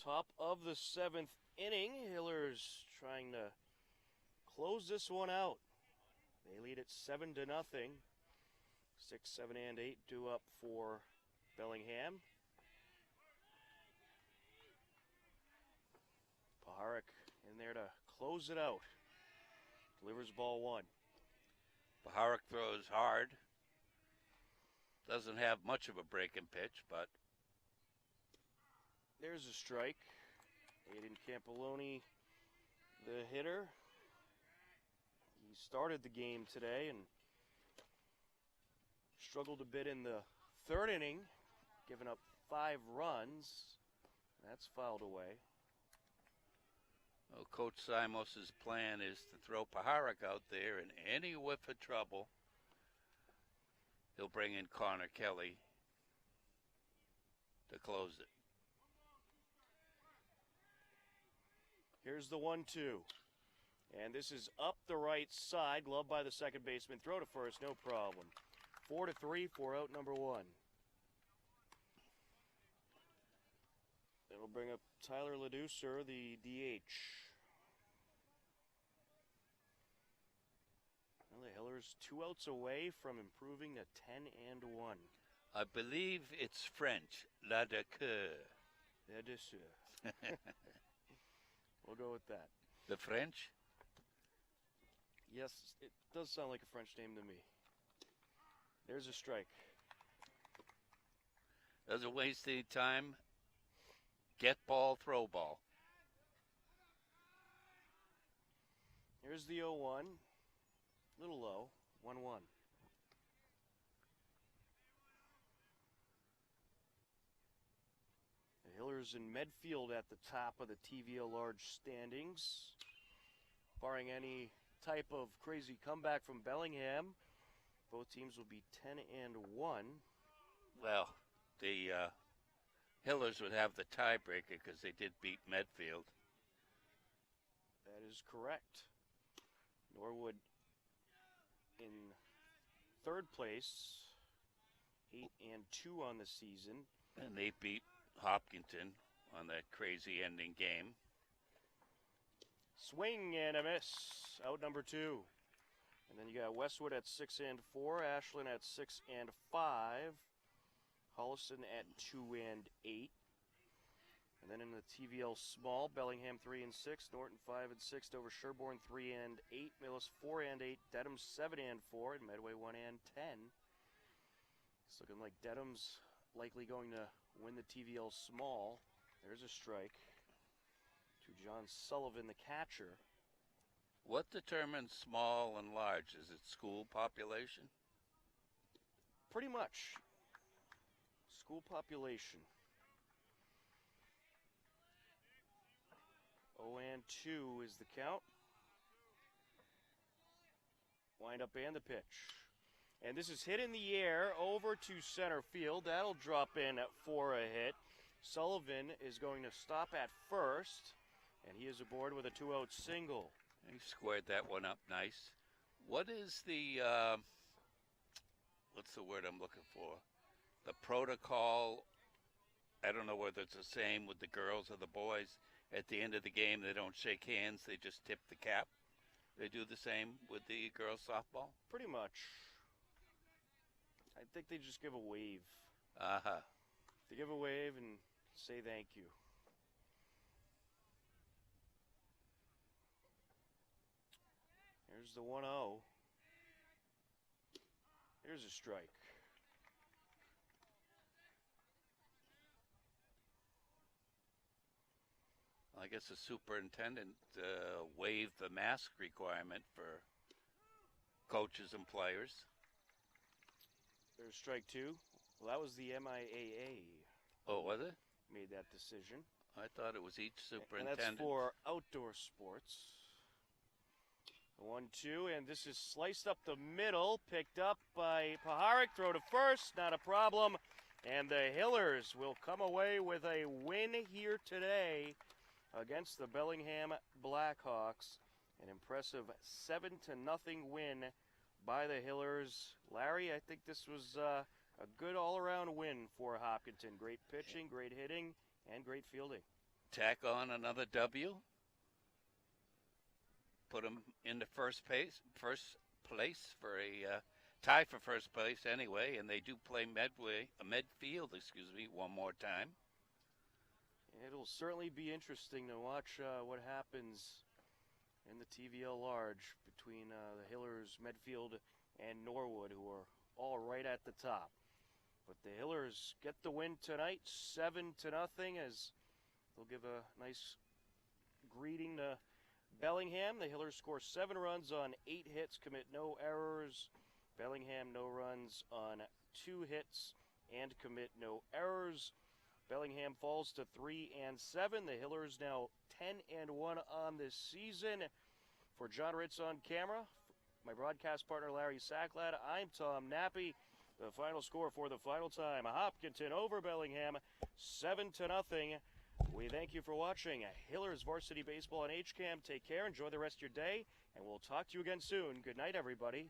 Top of the 7th inning. Hillers trying to close this one out. They lead it 7-0. 6, 7, and 8 due up for Bellingham. Paharic in there to close it out. Delivers ball 1. Paharic throws hard. Doesn't have much of a breaking pitch, but there's a strike. Aiden Campoloni, the hitter. He started the game today and struggled a bit in the 3rd inning, giving up 5 runs. That's fouled away. well, Coach Simos' plan is to throw Paharic out there, and any whiff of trouble, he'll bring in Connor Kelly to close it. Here's the 1-2. And this is up the right side, gloved by the second baseman. Throw to first, no problem. 4-3 for out number 1. It'll bring up Tyler Leducer, the DH. Well, the Hillers 2 outs away from improving to 10-1. I believe it's French, la de coeur. Leducer. We'll go with that. The French? Yes, it does sound like a French name to me. There's a strike. Doesn't waste any time. Get ball, throw ball. Here's the 0-1. Little low. 1-1. The Hillers in Medfield at the top of the TVO large standings. Barring any type of crazy comeback from Bellingham, both teams will be 10-1. Well, the Hillers would have the tiebreaker because they did beat Medfield. That is correct. Norwood in 3rd place, 8-2 on the season. And they beat Hopkinton on that crazy ending game. Swing and a miss. Out number 2. And then you got Westwood at 6-4, Ashland at 6-5, Holliston at 2-8. And then in the TVL small, Bellingham 3-6, Norton 5-6 over Sherborne 3-8, Millis 4-8, Dedham 7-4, and Medway 1-10. It's looking like Dedham's likely going to win the TVL small. There's a strike to John Sullivan, the catcher. What determines small and large? Is it school population? Pretty much. School population. 0-2 is the count. Wind up and the pitch. And this is hit in the air over to center field. That'll drop in for a hit. Sullivan is going to stop at first, and he is aboard with a 2-out single. He squared that one up nice. What is the, what's the word I'm looking for? The protocol, I don't know whether it's the same with the girls or the boys. At the end of the game, they don't shake hands, they just tip the cap. They do the same with the girls softball? Pretty much. I think they just give a wave. Uh-huh. They give a wave and say thank you. Here's the 1-0. Here's a strike. I guess the superintendent waived the mask requirement for coaches and players. There's strike 2. Well, that was the MIAA. Oh, was it? Made that decision. I thought it was each And superintendent. that's for outdoor sports. 1-2, and this is sliced up the middle, picked up by Paharic. Throw to first, not a problem. And the Hillers will come away with a win here today against the Bellingham Blackhawks. An impressive 7-0 win by the Hillers. Larry, I think this was a good all-around win for Hopkinton. Great pitching, great hitting, and great fielding. tack on another W. Put them into first place for a tie for first place anyway, and they do play Medfield, one more time. It'll certainly be interesting to watch what happens in the TVL Large between the Hillers, Medfield, and Norwood, who are all right at the top. But the Hillers get the win tonight, 7-0, as they'll give a nice greeting to Bellingham. The Hillers score 7 runs on 8 hits, commit no errors. Bellingham no runs on 2 hits and commit no errors. Bellingham falls to 3-7. The Hillers now 10-1 on this season. For John Ritz on camera, my broadcast partner Larry Sacklad, I'm Tom Nappy. The final score for the final time: Hopkinton over Bellingham, 7-0. We thank you for watching Hillers Varsity Baseball on HCAM. Take care, enjoy the rest of your day, and we'll talk to you again soon. Good night, everybody.